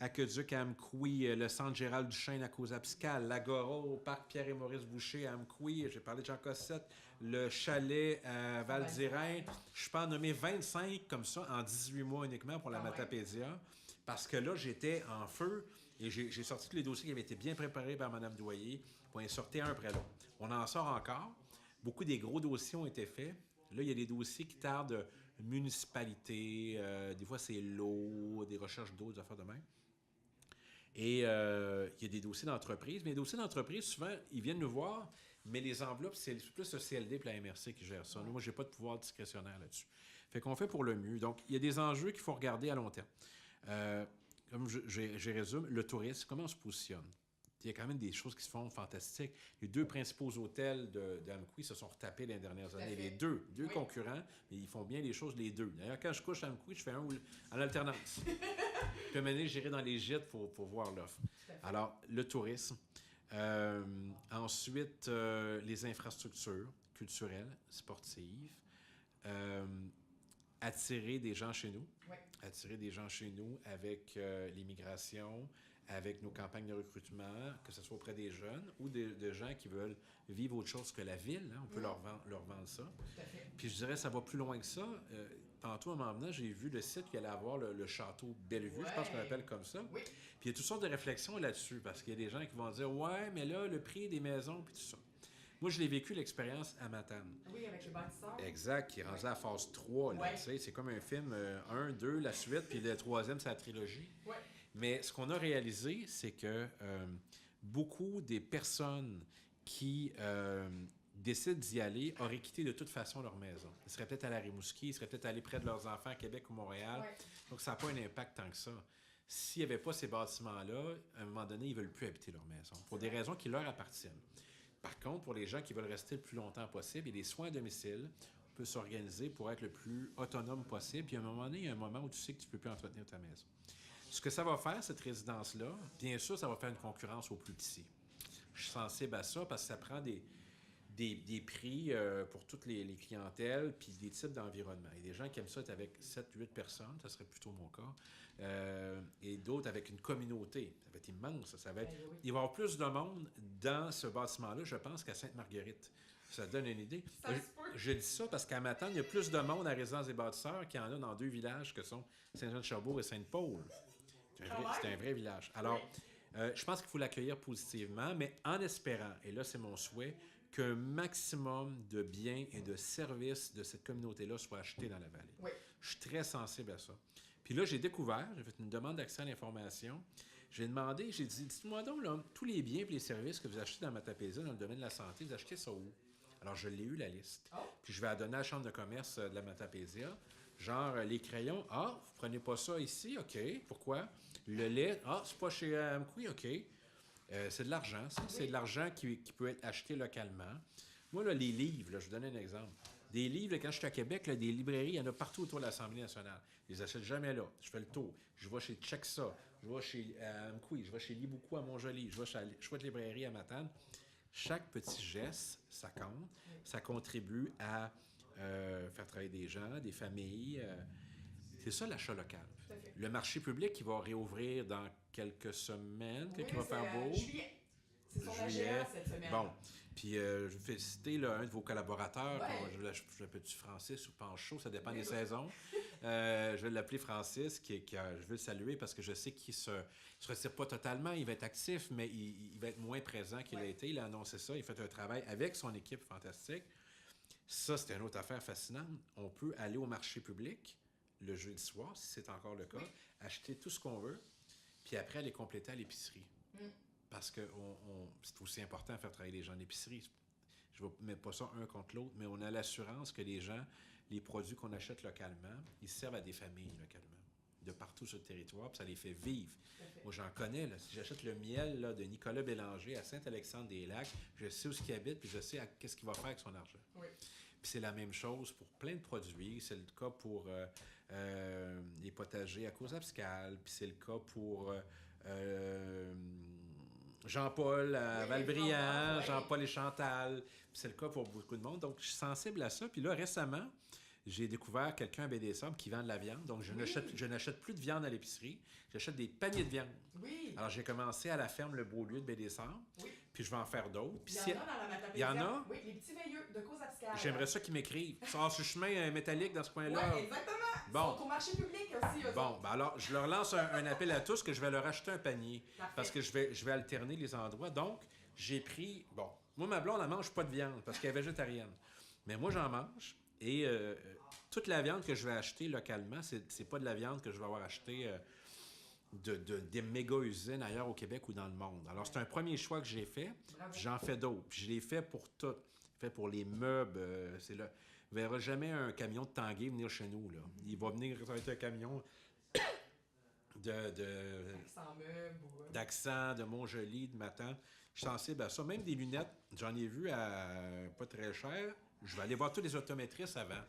S5: Aqueduc à Amkoui, le centre Gérald Duchesne à Causa-Piscal, l'Agora au parc Pierre et Maurice Boucher à Amkoui, j'ai parlé de Jean Cossette, le chalet à Val-d'Irène. Je peux en nommer 25 comme ça en 18 mois uniquement pour la Matapédia, parce que là, j'étais en feu et j'ai sorti tous les dossiers qui avaient été bien préparés par Mme Douaillé pour les sortir un après l'autre. On en sort encore. Beaucoup des gros dossiers ont été faits. Là, il y a des dossiers qui tardent municipalité, des fois c'est l'eau, des recherches d'eau, des affaires de même. Et il y a des dossiers d'entreprise. Mais les dossiers d'entreprise, souvent, ils viennent nous voir, mais les enveloppes, c'est plus le CLD et la MRC qui gèrent ça. Moi, je n'ai pas de pouvoir discrétionnaire là-dessus. Fait qu'on fait pour le mieux. Donc, il y a des enjeux qu'il faut regarder à long terme. Comme je résume, le tourisme, comment on se positionne? Il y a quand même des choses qui se font fantastiques. Les 2 principaux hôtels d'Amkoui se sont retapés dans les dernières années. Les deux concurrents, mais ils font bien les choses, les deux. D'ailleurs, quand je couche à Amkoui, je fais un en alternance. Puis à un moment donné, j'irai dans les gîtes pour voir l'offre. Alors, le tourisme. Ensuite, les infrastructures culturelles, sportives. Attirer des gens chez nous. Oui. Attirer des gens chez nous avec l'immigration, avec nos campagnes de recrutement, que ce soit auprès des jeunes ou de gens qui veulent vivre autre chose que la ville. Hein, on peut leur vendre ça. Puis je dirais, ça va plus loin que ça. Tantôt, en m'en venant, j'ai vu le site qui allait avoir le château Bellevue, je pense qu'on l'appelle comme ça. Oui. Puis il y a toutes sortes de réflexions là-dessus, parce qu'il y a des gens qui vont dire « Ouais, mais là, le prix des maisons, puis tout ça. » Moi, je l'ai vécu, l'expérience à Matane.
S4: Oui, avec les bâtisseurs.
S5: Exact, qui est rendu à la phase 3. Là, c'est comme un film 1, 2, la suite, puis le 3e, c'est la trilogie. Ouais. Mais ce qu'on a réalisé, c'est que beaucoup des personnes qui décident d'y aller auraient quitté de toute façon leur maison. Ils seraient peut-être allés à Rimouski, ils seraient peut-être allés près de leurs enfants à Québec ou Montréal. Ouais. Donc, ça n'a pas un impact tant que ça. S'il n'y avait pas ces bâtiments-là, à un moment donné, ils ne veulent plus habiter leur maison pour des raisons qui leur appartiennent. Par contre, pour les gens qui veulent rester le plus longtemps possible, il y a des soins à domicile. On peut s'organiser pour être le plus autonome possible. Puis à un moment donné, il y a un moment où tu sais que tu ne peux plus entretenir ta maison. Ce que ça va faire, cette résidence-là, bien sûr, ça va faire une concurrence aux plus petits. Je suis sensible à ça parce que ça prend des prix pour toutes les clientèles puis des types d'environnement. Il y a des gens qui aiment ça être avec 7-8 personnes, ça serait plutôt mon cas, et d'autres avec une communauté. Ça va être immense. Il va y avoir plus de monde dans ce bâtiment-là, je pense, qu'à Sainte-Marguerite. Ça donne une idée. Je dis ça parce qu'à Matane, il y a plus de monde à la résidence des bâtisseurs qu'il y en a dans 2 villages que sont Saint-Jean-de-Cherbourg et Sainte-Paul. C'est un vrai village. Alors, je pense qu'il faut l'accueillir positivement, mais en espérant, et là c'est mon souhait, qu'un maximum de biens et de services de cette communauté-là soient achetés dans la vallée. Oui. Je suis très sensible à ça. Puis là, j'ai fait une demande d'accès à l'information. J'ai demandé, j'ai dit, dites-moi donc, là, tous les biens et les services que vous achetez dans Matapédia, dans le domaine de la santé, vous achetez ça où? Alors, je l'ai eu, la liste. Oh. Puis je vais la donner à la Chambre de commerce de la Matapédia. Genre, les crayons, vous prenez pas ça ici? OK. Pourquoi? Le lait, c'est pas chez Amkoui? OK. C'est de l'argent, ça. Oui. C'est de l'argent qui peut être acheté localement. Moi, là, les livres, là, je vous donne un exemple. Des livres, là, quand je suis à Québec, là, des librairies, il y en a partout autour de l'Assemblée nationale. Je les achète jamais là. Je fais le tour. Je vais chez Checksa, je vais chez Amkoui, je vais chez Liboukou à Montjoly, je vais chez la chouette librairie à Matane. Chaque petit geste, ça compte. Ça contribue à faire travailler des gens, des familles. C'est ça, l'achat local. Le marché public qui va réouvrir dans quelques semaines, qui va faire beau.
S4: Juillet. C'est son juillet cette semaine.
S5: Bon. Puis, je vais citer là, un de vos collaborateurs. Ouais. Je l'appelle-tu Francis ou Pancho, ça dépend des saisons. Je vais l'appeler Francis, je veux le saluer parce que je sais qu'il se retire pas totalement. Il va être actif, mais il va être moins présent qu'il a été. Il a annoncé ça. Il fait un travail avec son équipe fantastique. Ça, c'est une autre affaire fascinante. On peut aller au marché public le jeudi soir, si c'est encore le cas, acheter tout ce qu'on veut, puis après aller compléter à l'épicerie. Parce que c'est aussi important de faire travailler les gens en épicerie. Je ne mets pas ça un contre l'autre, mais on a l'assurance que les gens, les produits qu'on achète localement, ils servent à des familles localement, de partout sur le territoire, puis ça les fait vivre. Moi, j'en connais. Là, si j'achète le miel là, de Nicolas Bélanger à Saint-Alexandre-des-Lacs, je sais où il habite, puis je sais qu'est-ce qu'il va faire avec son argent. Oui. Puis c'est la même chose pour plein de produits. C'est le cas pour les potagers à Causa-Piscal, puis c'est le cas pour Jean-Paul à Valbriand, Jean-Paul et Chantal, puis c'est le cas pour beaucoup de monde. Donc, je suis sensible à ça. Puis là, récemment, j'ai découvert quelqu'un à Baie-des-Sables qui vend de la viande. Donc, je n'achète plus de viande à l'épicerie. J'achète des paniers de viande.
S4: Oui.
S5: Alors, j'ai commencé à la ferme Le Beaulieu de Baie-des-Sables.
S4: Oui.
S5: Puis, je vais en faire d'autres. Puis,
S4: Il y en a dans la Matapédia.
S5: Il y en a?
S4: Oui, les petits veilleux de Cause-Abscale.
S5: J'aimerais ça qu'ils m'écrivent. Sors sur le chemin métallique dans ce coin-là.
S4: Oui, exactement.
S5: Bon.
S4: Ils sont au marché public aussi, eux
S5: Bon,
S4: autres.
S5: ben alors, je leur lance un appel à tous que je vais leur acheter un panier.
S4: Parfait.
S5: Parce que je vais alterner les endroits. Donc, j'ai pris... Bon, moi, ma blonde, elle mange pas de viande parce qu'elle est végétarienne. Mais moi, j'en mange. Et toute la viande que je vais acheter localement, c'est pas de la viande que je vais avoir achetée des méga-usines ailleurs au Québec ou dans le monde. Alors, c'est un premier choix que j'ai fait.
S4: Bravo.
S5: J'en fais d'autres. Puis je l'ai fait pour tout. Fait pour les meubles. C'est là. Vous ne verrez jamais un camion de Tanguay venir chez nous. Là. Il va venir avec un camion
S4: Accent meuble ou...
S5: d'Accent, de Montjoli, de Matane. Je suis sensible à ça. Même des lunettes, j'en ai vu à pas très cher. Je vais aller voir tous les optométristes avant.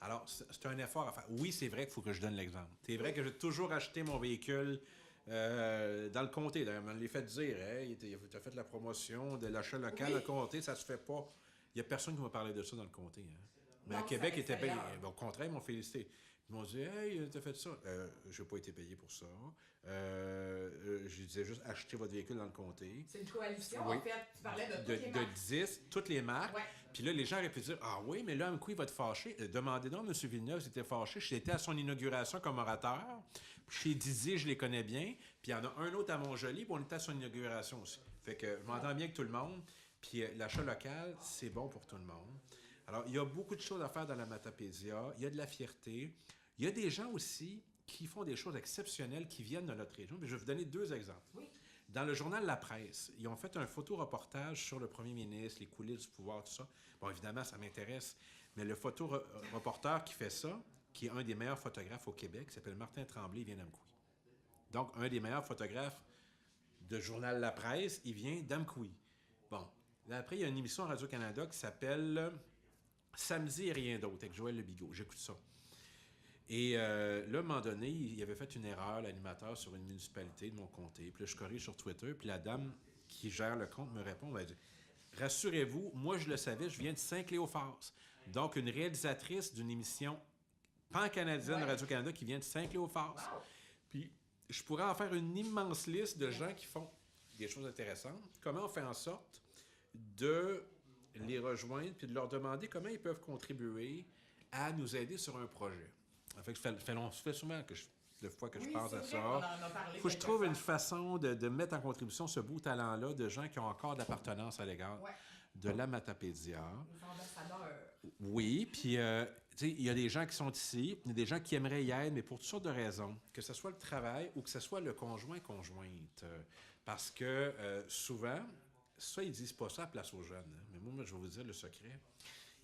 S5: Alors, c'est un effort à faire. Oui, c'est vrai qu'il faut que je donne l'exemple. C'est vrai que j'ai toujours acheté mon véhicule dans le comté. D'ailleurs, on me l'a fait dire. Hey, tu as fait la promotion de l'achat local dans le comté, ça se fait pas. Il n'y a personne qui m'a parlé de ça dans le comté. Hein. Mais
S4: Non,
S5: à Québec,
S4: c'est
S5: ils étaient payés.
S4: extérieur.
S5: Au contraire, ils m'ont félicité. Ils m'ont dit « Hey, t'as fait ça. » Je n'ai pas été payé pour ça. Je disais juste « Achetez votre véhicule dans le comté. »
S4: C'est une coalition,
S5: Oui.
S4: en fait. Tu parlais de toutes les
S5: De
S4: marques.
S5: 10, toutes les marques.
S4: Ouais.
S5: Puis là, les gens auraient pu dire « Ah oui, mais là, un coup, il va te fâcher. » Demandez donc, M. Villeneuve s'était fâché. J'étais à son inauguration comme orateur. Puis chez Didier, je les connais bien. Puis il y en a un autre à Montjoli, puis on était à son inauguration aussi. Fait que je m'entends bien avec tout le monde. Puis l'achat local, c'est bon pour tout le monde. Alors, il y a beaucoup de choses à faire dans la Matapédia. Il y a de la fierté. Il y a des gens aussi qui font des choses exceptionnelles qui viennent de notre région. Puis je vais vous donner 2 exemples.
S4: Oui.
S5: Dans le journal La Presse, ils ont fait un photoreportage sur le premier ministre, les coulisses du pouvoir, tout ça. Bon, évidemment, ça m'intéresse. Mais le photoreporteur qui fait ça, qui est un des meilleurs photographes au Québec, s'appelle Martin Tremblay, il vient d'Amqui. Donc, un des meilleurs photographes de journal La Presse, il vient d'Amqui. Bon. Là, après, il y a une émission à Radio-Canada qui s'appelle Samedi et rien d'autre, avec Joël Lebigot. J'écoute ça. Et là, à un moment donné, il avait fait une erreur, l'animateur, sur une municipalité de mon comté. Puis là, je corrige sur Twitter, puis la dame qui gère le compte me répond, elle dit « Rassurez-vous, moi, je le savais, je viens de Saint-Cléophas. » Donc, une réalisatrice d'une émission pan-canadienne de Radio-Canada qui vient de Saint-Cléophas.
S4: Wow.
S5: Puis, je pourrais en faire une immense liste de gens qui font des choses intéressantes. Comment on fait en sorte de les rejoindre puis de leur demander comment ils peuvent contribuer à nous aider sur un projet. En fait, ça fait souvent que de fois que je pense à ça. Il faut que je trouve une façon de mettre en contribution ce beau talent-là de gens qui ont encore de l'appartenance à l'égard de la Matapédia.
S4: Les ambassadeurs.
S5: Oui, puis tu sais, il y a des gens qui sont ici, il y a des gens qui aimeraient y être, mais pour toutes sortes de raisons, que ce soit le travail ou que ce soit le conjointe. Parce que souvent, ça, ils disent pas ça à place aux jeunes. Hein. Mais moi, je vais vous dire le secret.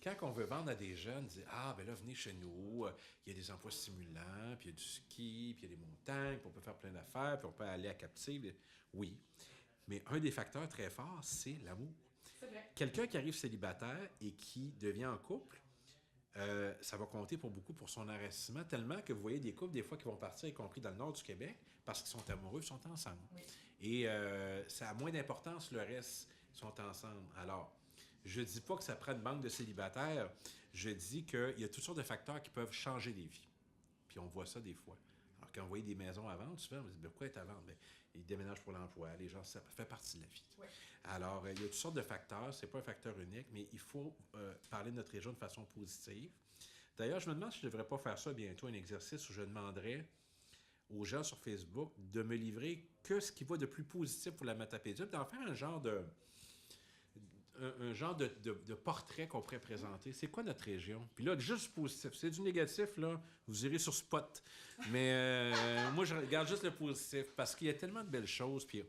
S5: Quand on veut vendre à des jeunes, dire « Ah, ben là, venez chez nous, il y a des emplois stimulants, puis il y a du ski, puis il y a des montagnes, puis on peut faire plein d'affaires, puis on peut aller à Captive. » Oui. Mais un des facteurs très forts, c'est l'amour.
S4: C'est vrai.
S5: Quelqu'un qui arrive célibataire et qui devient en couple, ça va compter pour beaucoup pour son enracinement, tellement que vous voyez des couples, des fois, qui vont partir, y compris dans le nord du Québec, parce qu'ils sont amoureux, ils sont ensemble.
S4: Oui.
S5: Et ça a moins d'importance, le reste, ils sont ensemble. Alors, je dis pas que ça prend une banque de célibataires, je dis qu'il y a toutes sortes de facteurs qui peuvent changer des vies. Puis on voit ça des fois. Alors, quand on voyait des maisons à vendre, souvent, on se dit, pourquoi être à vendre? Bien, ils déménagent pour l'emploi, les gens, ça fait partie de la vie.
S4: Oui.
S5: Alors, il y a toutes sortes de facteurs, c'est pas un facteur unique, mais il faut parler de notre région de façon positive. D'ailleurs, je me demande si je ne devrais pas faire ça bientôt, un exercice où je demanderais aux gens sur Facebook de me livrer que ce qui va de plus positif pour la Matapédia, d'en faire un genre de portrait qu'on pourrait présenter. C'est quoi notre région? Puis là, juste positif. C'est du négatif, là, vous irez sur Spot. Mais moi, je regarde juste le positif parce qu'il y a tellement de belles choses, puis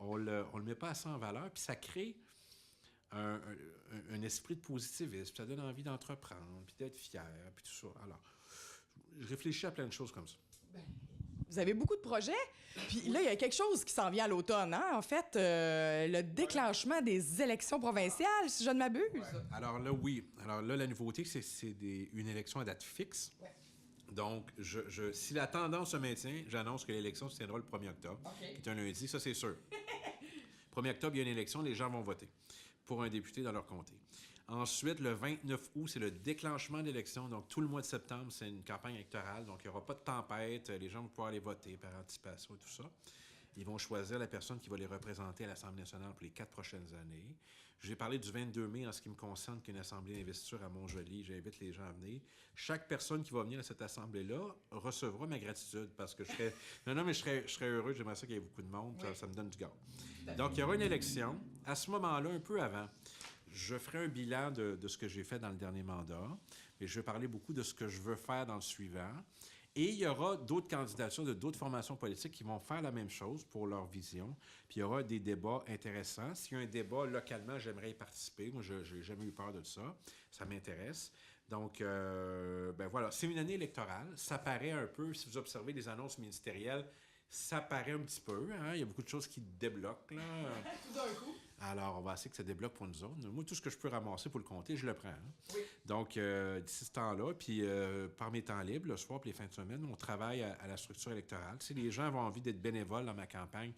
S5: on le met pas assez en valeur, puis ça crée un esprit de positivisme, ça donne envie d'entreprendre, puis d'être fier, puis tout ça. Alors, je réfléchis à plein de choses comme ça.
S4: Vous avez beaucoup de projets. Puis là, il y a quelque chose qui s'en vient à l'automne, hein? En fait, le déclenchement des élections provinciales, si je ne m'abuse.
S5: Alors là, oui. Alors là, la nouveauté, c'est une élection à date fixe.
S4: Ouais.
S5: Donc, si la tendance se maintient, j'annonce que l'élection se tiendra le 1er octobre,
S4: OK.
S5: qui est un lundi, ça c'est sûr. 1er octobre, il y a une élection, les gens vont voter pour un député dans leur comté. Ensuite, le 29 août, c'est le déclenchement de l'élection. Donc, tout le mois de septembre, c'est une campagne électorale. Donc, il n'y aura pas de tempête. Les gens vont pouvoir aller voter par anticipation et tout ça. Ils vont choisir la personne qui va les représenter à l'Assemblée nationale pour les 4 prochaines années. J'ai parlé du 22 mai en ce qui me concerne, qui est une assemblée d'investiture à Montjoly. J'invite les gens à venir. Chaque personne qui va venir à cette assemblée-là recevra ma gratitude parce que je serais... mais je serais heureux. J'aimerais ça qu'il y ait beaucoup de monde. Oui. Ça me donne du gars. Donc, il y aura une élection. À ce moment-là, un peu avant, je ferai un bilan de ce que j'ai fait dans le dernier mandat. Et je vais parler beaucoup de ce que je veux faire dans le suivant. Et il y aura d'autres candidatures de d'autres formations politiques qui vont faire la même chose pour leur vision. Puis il y aura des débats intéressants. S'il y a un débat localement, j'aimerais y participer. Moi, je n'ai jamais eu peur de ça. Ça m'intéresse. Donc, voilà, c'est une année électorale. Ça paraît un peu, si vous observez les annonces ministérielles, ça paraît un petit peu. Hein? Il y a beaucoup de choses qui débloquent, là.
S4: Tout d'un coup.
S5: Alors, on va essayer que ça débloque pour nous autres. Moi, tout ce que je peux ramasser pour le compter, je le prends. Hein?
S4: Oui.
S5: Donc, d'ici ce temps-là, puis par mes temps libres, le soir puis les fins de semaine, on travaille à la structure électorale. Si les gens ont envie d'être bénévoles dans ma campagne,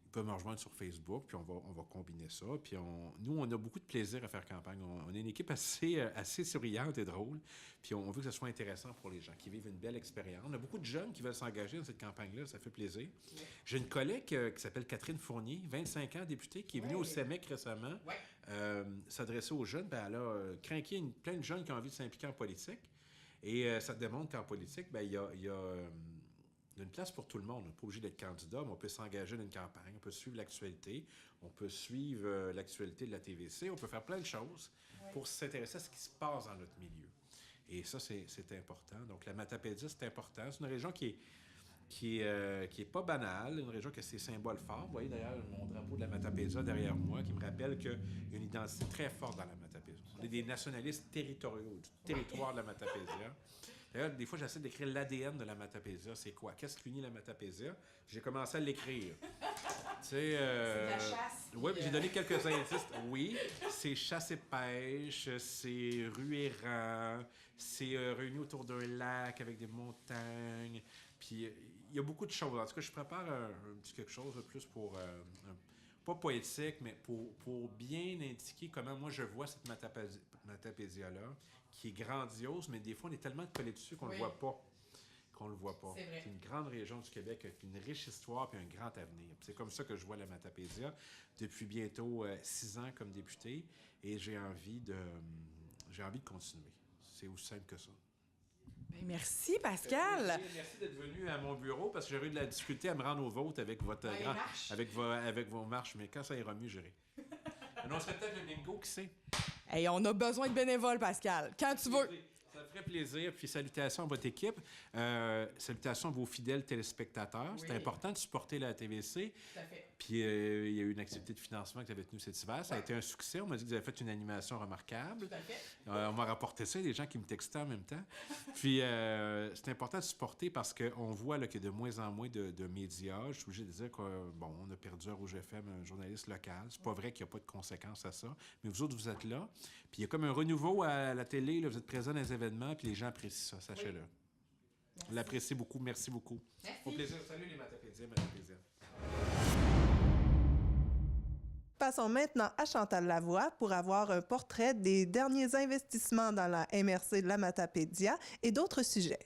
S5: ils peuvent me rejoindre sur Facebook, puis on va combiner ça. Puis nous, on a beaucoup de plaisir à faire campagne. On est une équipe assez souriante et drôle. Puis on veut que ce soit intéressant pour les gens, qui vivent une belle expérience. On a beaucoup de jeunes qui veulent s'engager dans cette campagne-là. Ça fait plaisir. Oui. J'ai une collègue qui s'appelle Catherine Fournier, 25 ans, députée, qui est venue au CEMEC récemment, s'adresser aux jeunes. Ben, elle a craqué plein de jeunes qui ont envie de s'impliquer en politique. Et ça démontre qu'en politique, il y a une place pour tout le monde. On n'est pas obligé d'être candidat, mais on peut s'engager dans une campagne, on peut suivre l'actualité, on peut suivre l'actualité de la TVC, on peut faire plein de choses pour s'intéresser à ce qui se passe dans notre milieu. Et ça, c'est important. Donc, la Matapédia, c'est important. C'est une région qui est pas banale, une région qui a ses symboles forts. Vous voyez d'ailleurs mon drapeau de la Matapédia derrière moi, qui me rappelle qu'il y a une identité très forte dans la Matapédia. On est des nationalistes territoriaux, du territoire de la Matapédia. D'ailleurs, des fois, j'essaie d'écrire l'ADN de la Matapédia. C'est quoi? Qu'est-ce qui unit la Matapédia? J'ai commencé à l'écrire.
S4: C'est de la chasse.
S5: Oui, j'ai donné quelques indices. Oui, c'est chasse et pêche, c'est rue errant, c'est réuni autour d'un lac avec des montagnes. Puis il y a beaucoup de choses. En tout cas, je prépare un petit quelque chose de plus pour... pas poétique, mais pour bien indiquer comment moi je vois cette Matapédia-là, qui est grandiose, mais des fois, on est tellement collé dessus qu'on ne le voit pas. C'est une grande région du Québec avec une riche histoire et un grand avenir. C'est comme ça que je vois la Matapédia depuis bientôt 6 ans comme député, et j'ai envie de continuer. C'est aussi simple que ça.
S4: Bien, merci, Pascal.
S5: Merci d'être venu à mon bureau parce que j'aurais eu de la difficulté à me rendre au vote avec avec vos marches, mais quand ça ira mieux, j'irai. On serait peut-être le bingo, qui sait?
S4: Hey, on a besoin de bénévoles, Pascal. Quand tu veux.
S5: Ça me ferait plaisir. Puis salutations à votre équipe. Salutations à vos fidèles téléspectateurs. Oui. C'est important de supporter la TVC.
S4: Tout à fait.
S5: Puis il y a eu une activité de financement que vous avez tenue cet hiver. Ça a été un succès. On m'a dit que vous avez fait une animation remarquable.
S4: Tout à fait.
S5: On m'a rapporté ça. Il y a des gens qui me textaient en même temps. Puis c'est important de supporter parce qu'on voit là, qu'il y a de moins en moins de médias. Je suis obligé de dire qu'on a perdu à Rouge FM un journaliste local. C'est pas vrai qu'il n'y a pas de conséquences à ça. Mais vous autres, vous êtes là. Puis il y a comme un renouveau à la télé. Là, vous êtes présents dans les événements, puis les gens apprécient ça. Sachez-le. Oui. On l'apprécie beaucoup. Merci beaucoup.
S4: Merci.
S5: Au plaisir. Salut les Matapédiens.
S2: Passons maintenant à Chantal Lavoie pour avoir un portrait des derniers investissements dans la MRC de la Matapédia et d'autres sujets.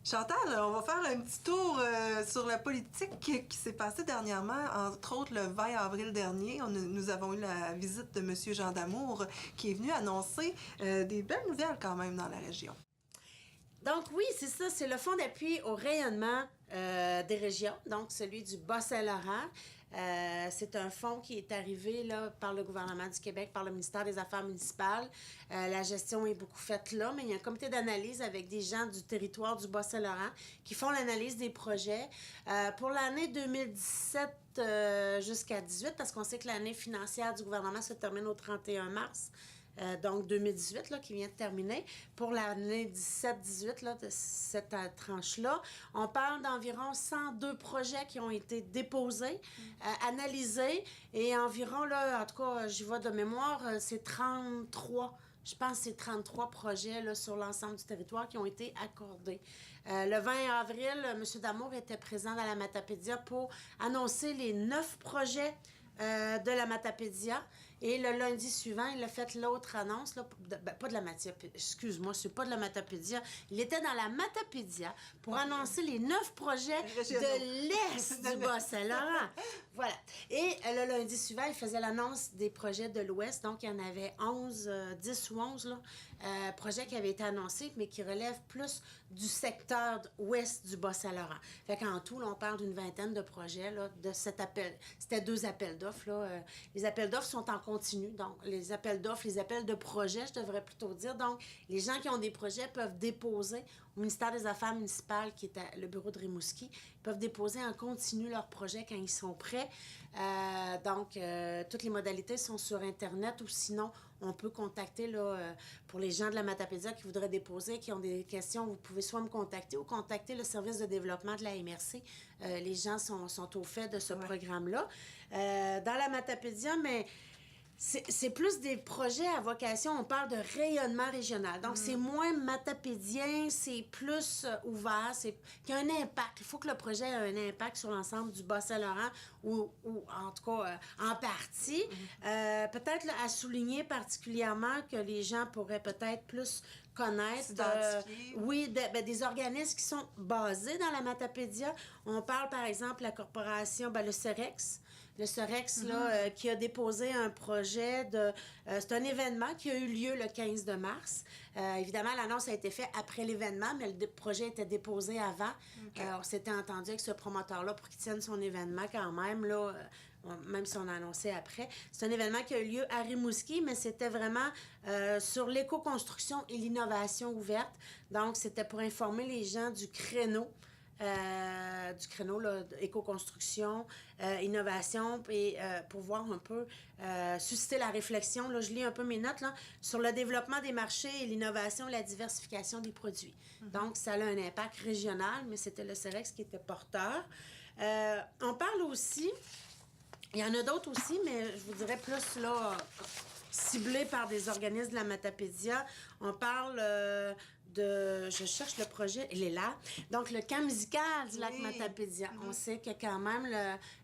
S2: Chantal, on va faire un petit tour sur la politique qui s'est passée dernièrement, entre autres le 20 avril dernier. Nous avons eu la visite de M. Jean Damour qui est venu annoncer des belles nouvelles quand même dans la région.
S3: Donc oui, c'est ça, c'est le fonds d'appui au rayonnement des régions, donc celui du Bas-Saint-Laurent. C'est un fonds qui est arrivé là, par le gouvernement du Québec, par le ministère des Affaires municipales. La gestion est beaucoup faite là, mais il y a un comité d'analyse avec des gens du territoire du Bas-Saint-Laurent qui font l'analyse des projets. Pour l'année 2017 jusqu'à 2018, parce qu'on sait que l'année financière du gouvernement se termine au 31 mars, donc 2018, là, qui vient de terminer. Pour l'année 17-18, là, de cette tranche-là, on parle d'environ 102 projets qui ont été déposés, analysés, et environ, là, en tout cas, j'y vais de mémoire, c'est 33. Je pense que c'est 33 projets là, sur l'ensemble du territoire qui ont été accordés. Le 20 avril, M. Damour était présent dans la Matapédia pour annoncer les 9 projets de la Matapédia.
S6: Et le lundi suivant, il a fait l'autre annonce, là, pas de la Matapédia, excuse-moi, c'est pas de la Matapédia. Il était dans la Matapédia pour annoncer les 9 projets de l'Est du Bas-Saint-Laurent. Voilà. Et le lundi suivant, il faisait l'annonce des projets de l'Ouest. Donc, il y en avait 10 ou 11 là, projets qui avaient été annoncés, mais qui relèvent plus du secteur ouest du Bas-Saint-Laurent. Fait qu'en tout, là, on parle d'une vingtaine de projets là, de cet appel. C'était 2 appels d'offres. Là. Les appels d'offres sont en continu. Donc, les appels d'offres, les appels de projets, je devrais plutôt dire. Donc, les gens qui ont des projets peuvent déposer au ministère des Affaires municipales, qui est le bureau de Rimouski, ils peuvent déposer en continu leurs projets quand ils sont prêts. Donc, toutes les modalités sont sur Internet ou sinon, on peut contacter, là, pour les gens de la Matapédia qui voudraient déposer, qui ont des questions, vous pouvez soit me contacter ou contacter le service de développement de la MRC. Les gens sont au fait de ce programme-là. Dans la Matapédia, mais c'est plus des projets à vocation, on parle de rayonnement régional. Donc, c'est moins matapédien, c'est plus ouvert, qu'il y a un impact. Il faut que le projet ait un impact sur l'ensemble du Bas-Saint-Laurent ou en tout cas, en partie. Peut-être là, à souligner particulièrement que les gens pourraient peut-être plus connaître des organismes qui sont basés dans la Matapédia. On parle, par exemple, de la corporation, le CEREX. Le CEREX, là, qui a déposé un projet de... c'est un événement qui a eu lieu le 15 de mars. Évidemment, l'annonce a été faite après l'événement, mais le projet était déposé avant. On s'était entendu avec ce promoteur-là pour qu'il tienne son événement quand même, là, même si on a annoncé après. C'est un événement qui a eu lieu à Rimouski, mais c'était vraiment sur l'éco-construction et l'innovation ouverte. Donc, c'était pour informer les gens du créneau là, éco-construction, innovation, et pour voir un peu, susciter la réflexion. Là, je lis un peu mes notes là, sur le développement des marchés et l'innovation et la diversification des produits. Donc, ça a un impact régional, mais c'était le CEREX qui était porteur. On parle aussi, il y en a d'autres aussi, mais je vous dirais plus là, ciblés par des organismes de la Matapédia. On parle... je cherche le projet, il est là. Donc, le camp musical du lac Matapédia. On sait que quand même,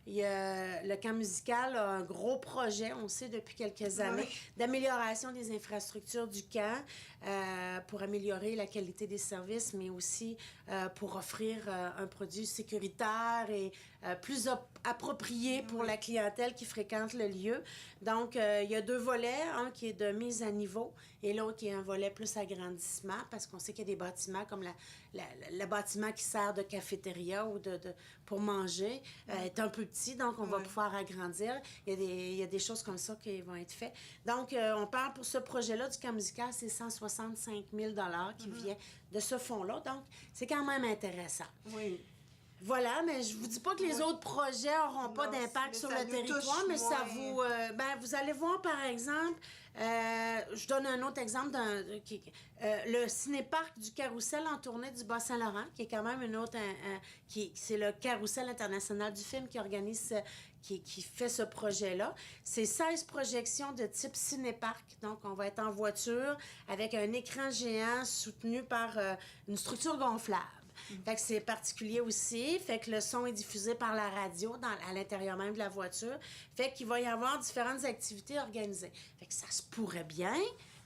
S6: le camp musical a un gros projet, on sait depuis quelques années, d'amélioration des infrastructures du camp pour améliorer la qualité des services, mais aussi pour offrir un produit sécuritaire et plus approprié pour la clientèle qui fréquente le lieu. Donc, il y a 2 volets, un qui est de mise à niveau et l'autre qui est un volet plus agrandissement, parce qu'on sait qu'il y a des bâtiments comme le bâtiment qui sert de cafétéria ou pour manger est un peu petit, donc on va pouvoir agrandir. Il y a des choses comme ça qui vont être faites. Donc, on parle pour ce projet-là du camp musical, c'est 165 000 $ qui vient de ce fonds-là. Donc, c'est quand même intéressant. Oui. Voilà, mais je vous dis pas que les autres projets n'auront pas d'impact sur le territoire, mais ça vous... vous allez voir, par exemple, je donne un autre exemple, le cinéparc du Carrousel en tournée du Bas-Saint-Laurent, qui est quand même une autre... c'est le Carrousel international du film qui organise... Qui fait ce projet-là. C'est 16 projections de type cinéparc. Donc, on va être en voiture avec un écran géant soutenu par une structure gonflable. Fait que c'est particulier aussi. Fait que le son est diffusé par la radio à l'intérieur même de la voiture. Fait qu'il va y avoir différentes activités organisées. Fait que ça se pourrait bien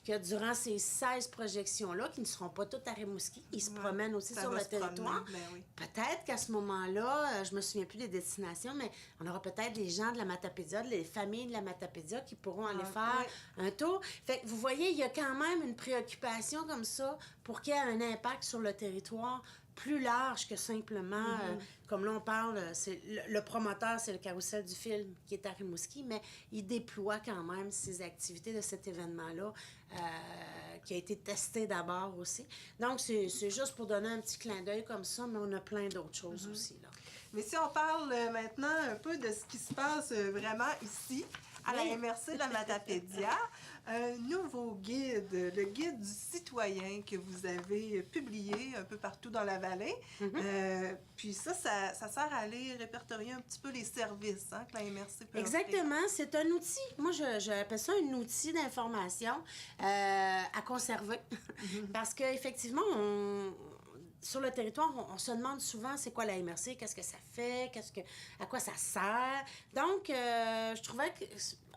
S6: que durant ces 16 projections-là, qui ne seront pas toutes à Rimouski, ils se promènent aussi sur le territoire. Peut-être qu'à ce moment-là, je me souviens plus des destinations, mais on aura peut-être des gens de la Matapédia, les familles de la Matapédia qui pourront aller faire un tour. Fait que vous voyez, il y a quand même une préoccupation comme ça pour qu'il y ait un impact sur le territoire plus large que simplement, comme là on parle, c'est le promoteur, c'est le Carrousel du film qui est à Rimouski, mais il déploie quand même ces activités de cet événement-là qui a été testé d'abord aussi. Donc, c'est juste pour donner un petit clin d'œil comme ça, mais on a plein d'autres choses aussi, là.
S2: Mais si on parle maintenant un peu de ce qui se passe vraiment ici, à la MRC de la Matapédia, un nouveau guide, le guide du citoyen que vous avez publié un peu partout dans la vallée. Puis ça sert à aller répertorier un petit peu les services que la MRC peut
S6: Exactement,
S2: offrir.
S6: c'est un outil. Moi, j'appelle ça un outil d'information à conserver. Parce qu'effectivement, sur le territoire, on se demande souvent c'est quoi la MRC, qu'est-ce que ça fait, à quoi ça sert. Donc, je trouvais que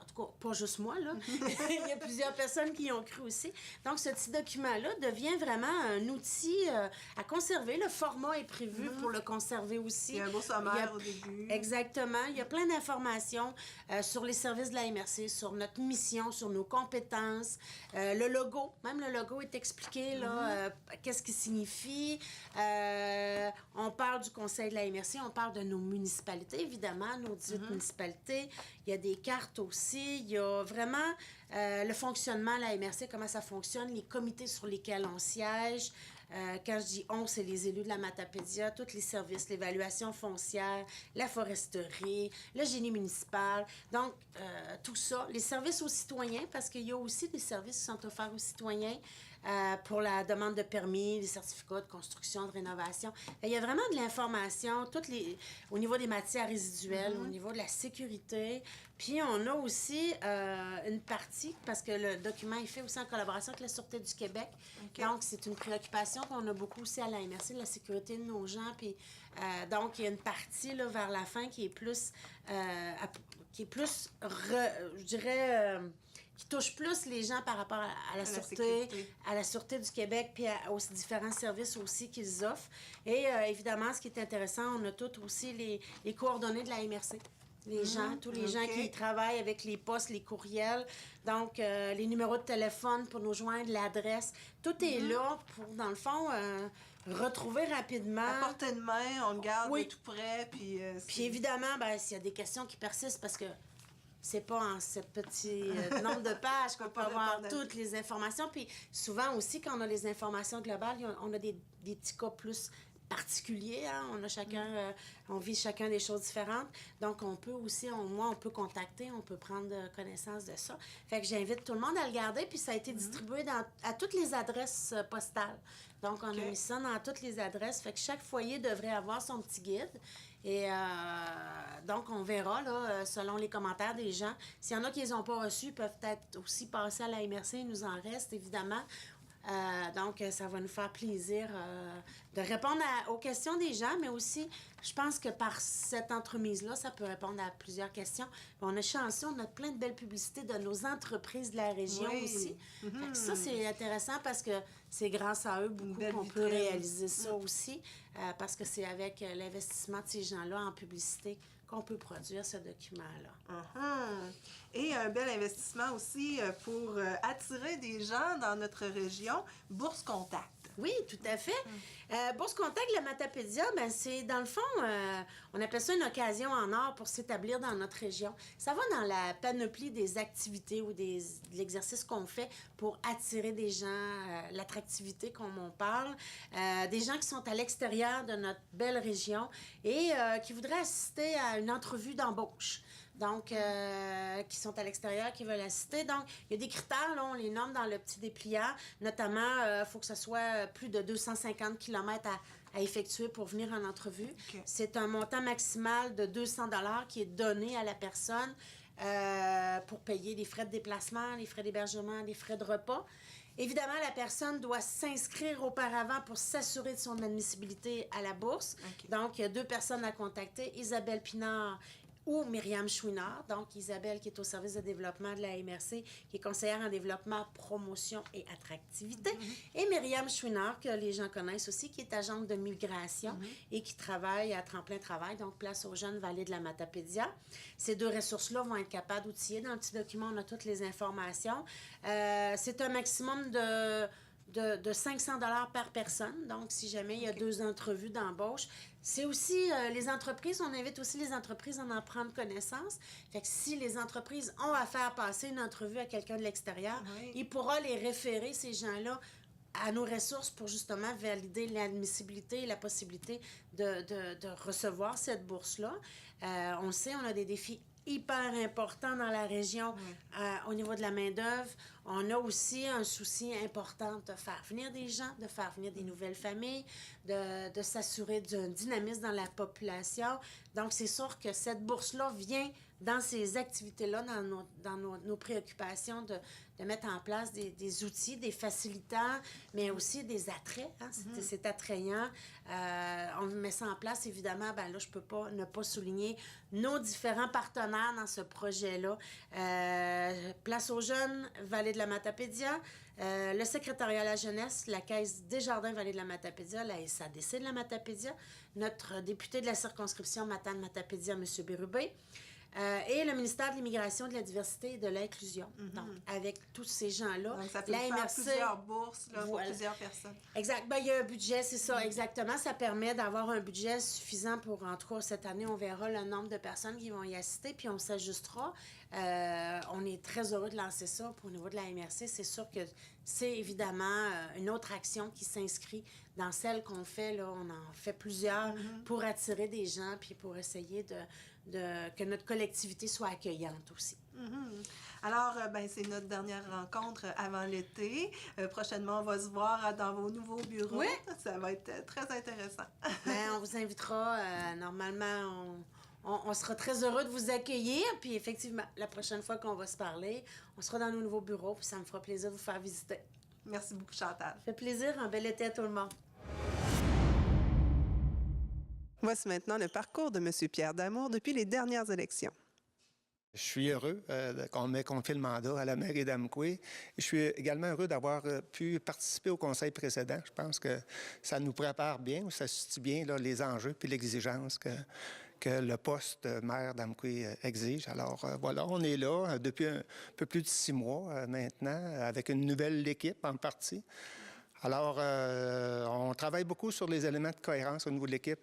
S6: en tout cas, pas juste moi, là. Il y a plusieurs personnes qui y ont cru aussi. Donc, ce petit document-là devient vraiment un outil à conserver. Le format est prévu pour le conserver aussi.
S2: Il y a un beau sommaire au début.
S6: Exactement. Il y a plein d'informations sur les services de la MRC, sur notre mission, sur nos compétences. Le logo, même le logo est expliqué, là, qu'est-ce qu'il signifie. On parle du conseil de la MRC, on parle de nos municipalités, évidemment, nos 18 municipalités. Il y a des cartes aussi. Il y a vraiment le fonctionnement de la MRC, comment ça fonctionne, les comités sur lesquels on siège. Quand je dis on, c'est les élus de la Matapédia, tous les services, l'évaluation foncière, la foresterie, le génie municipal. Donc, tout ça. Les services aux citoyens, parce qu'il y a aussi des services qui sont offerts aux citoyens pour la demande de permis, les certificats de construction, de rénovation. Il y a vraiment de l'information au niveau des matières résiduelles, au niveau de la sécurité. Puis, on a aussi une partie, parce que le document est fait aussi en collaboration avec la Sûreté du Québec. Okay. Donc, c'est une préoccupation qu'on a beaucoup aussi à la MRC, la sécurité de nos gens. Puis, donc, il y a une partie là, vers la fin qui est plus, je dirais... qui touche plus les gens par rapport à la sûreté, à la Sûreté du Québec, puis aux différents services aussi qu'ils offrent. Et évidemment, ce qui est intéressant, on a toutes aussi les coordonnées de la MRC. Les gens, tous les gens qui travaillent avec les postes, les courriels, donc les numéros de téléphone pour nous joindre, l'adresse. Tout est là pour, dans le fond, retrouver rapidement.
S2: À portée de main, on le garde tout près. Puis
S6: évidemment, s'il y a des questions qui persistent, parce que c'est pas en ce petit nombre de pages qu'on peut avoir toutes les informations. Puis souvent aussi, quand on a les informations globales, on a des petits cas plus particuliers. Hein? On a chacun, on vit chacun des choses différentes. Donc, on peut aussi, on peut contacter, on peut prendre connaissance de ça. Fait que j'invite tout le monde à le garder. Puis ça a été distribué à toutes les adresses postales. Donc, on a mis ça dans toutes les adresses. Fait que chaque foyer devrait avoir son petit guide. Et donc, on verra, là, selon les commentaires des gens. S'il y en a qui ne les ont pas reçus, ils peuvent peut-être aussi passer à la MRC. Il nous en reste, évidemment. Donc, ça va nous faire plaisir de répondre aux questions des gens, mais aussi, je pense que par cette entremise-là, ça peut répondre à plusieurs questions. On est chanceux, on a plein de belles publicités de nos entreprises de la région aussi. Fait que ça, c'est intéressant parce que c'est grâce à eux beaucoup qu'on peut réaliser ça aussi, parce que c'est avec l'investissement de ces gens-là en publicité qu'on peut produire ce document-là.
S2: Et un bel investissement aussi pour attirer des gens dans notre région, Bourse Contact.
S6: Oui, tout à fait. Bourse Contact, la Matapédia, c'est dans le fond, on appelle ça une occasion en or pour s'établir dans notre région. Ça va dans la panoplie des activités ou de l'exercice qu'on fait pour attirer des gens, l'attractivité comme on parle, des gens qui sont à l'extérieur de notre belle région et qui voudraient assister à une entrevue d'embauche. Donc, qui sont à l'extérieur, qui veulent assister. Donc, il y a des critères, là, on les nomme dans le petit dépliant. Notamment, il faut que ce soit plus de 250 km à effectuer pour venir en entrevue. C'est un montant maximal de 200 $ qui est donné à la personne pour payer les frais de déplacement, les frais d'hébergement, les frais de repas. Évidemment, la personne doit s'inscrire auparavant pour s'assurer de son admissibilité à la bourse. Donc, il y a 2 personnes à contacter, Isabelle Pinard ou Myriam Chouinard, donc Isabelle qui est au service de développement de la MRC, qui est conseillère en développement, promotion et attractivité, et Myriam Chouinard, que les gens connaissent aussi, qui est agente de migration et qui travaille à Tremplin Travail, donc Place aux jeunes Vallée de la Matapédia. Ces 2 ressources-là vont être capables d'outiller. Dans le petit document, on a toutes les informations. C'est un maximum de 500 $ par personne. Donc, si jamais il y a 2 entrevues d'embauche. C'est aussi les entreprises, on invite aussi les entreprises à en prendre connaissance. Fait que si les entreprises ont à faire passer une entrevue à quelqu'un de l'extérieur, il pourra les référer, ces gens-là, à nos ressources pour justement valider l'admissibilité et la possibilité de recevoir cette bourse-là. On le sait, on a des défis hyper important dans la région au niveau de la main-d'œuvre. On a aussi un souci important de faire venir des gens, de faire venir des nouvelles familles, de s'assurer d'un dynamisme dans la population. Donc, c'est sûr que cette bourse-là vient dans ces activités-là, dans nos préoccupations de mettre en place des outils, des facilitants, mais aussi des attraits. Hein? C'est attrayant. On met ça en place, évidemment. Ben là, je peux pas ne pas souligner nos différents partenaires dans ce projet-là. Place aux jeunes, Vallée de la Matapédia, le secrétariat à la jeunesse, la Caisse Desjardins Vallée de la Matapédia, la SADC de la Matapédia, notre député de la circonscription Matane-Matapédia, M. Bérubé, et le ministère de l'Immigration, de la Diversité et de l'Inclusion. Donc, avec tous ces gens-là,
S2: Donc, ça peut
S6: la
S2: faire
S6: MRC,
S2: plusieurs bourses là, pour
S6: voilà.
S2: plusieurs personnes.
S6: Exact. Ben, il y a un budget, c'est ça, exactement. Ça permet d'avoir un budget suffisant pour, en tout cas, cette année, on verra le nombre de personnes qui vont y assister, puis on s'ajustera. On est très heureux de lancer ça. Pour au niveau de la MRC, c'est sûr que c'est évidemment une autre action qui s'inscrit dans celle qu'on fait. Là, on en fait plusieurs pour attirer des gens, puis pour essayer que notre collectivité soit accueillante aussi.
S2: Alors, c'est notre dernière rencontre avant l'été. Prochainement, on va se voir dans vos nouveaux bureaux.
S6: Oui.
S2: Ça va être très intéressant.
S6: Ben, on vous invitera. Normalement, on sera très heureux de vous accueillir. Puis effectivement, la prochaine fois qu'on va se parler, on sera dans nos nouveaux bureaux. Puis ça me fera plaisir de vous faire visiter.
S2: Merci beaucoup, Chantal.
S6: Ça fait plaisir. Un bel été à tout le monde.
S2: Voici maintenant le parcours de M. Pierre Damour depuis les dernières élections.
S7: Je suis heureux qu'on m'ait confié le mandat à la mairie d'Amqui. Je suis également heureux d'avoir pu participer au conseil précédent. Je pense que ça nous prépare bien, ça situe bien là, les enjeux puis l'exigence que le poste maire d'Amqui exige. Alors voilà, on est là depuis un peu plus de 6 mois maintenant, avec une nouvelle équipe en partie. Alors, on travaille beaucoup sur les éléments de cohérence au niveau de l'équipe,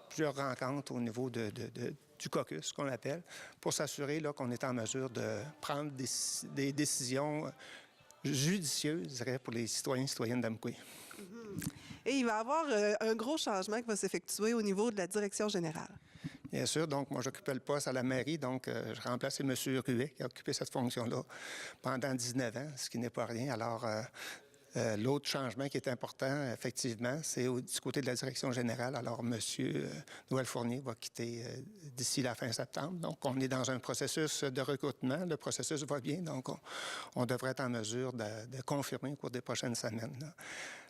S7: plusieurs rencontres au niveau du caucus, qu'on appelle, pour s'assurer qu'on est en mesure de prendre des décisions judicieuses, je dirais, pour les citoyens et citoyennes d'Amqui.
S2: Et il va y avoir un gros changement qui va s'effectuer au niveau de la direction générale.
S7: Bien sûr. Donc, moi, j'occupais le poste à la mairie. Donc, je remplaçais M. Ruet, qui a occupé cette fonction-là pendant 19 ans, ce qui n'est pas rien. Alors, l'autre changement qui est important, effectivement, c'est du côté de la direction générale. Alors, M. Noël Fournier va quitter d'ici la fin septembre. Donc, on est dans un processus de recrutement. Le processus va bien. Donc, on devrait être en mesure de confirmer au cours des prochaines semaines là.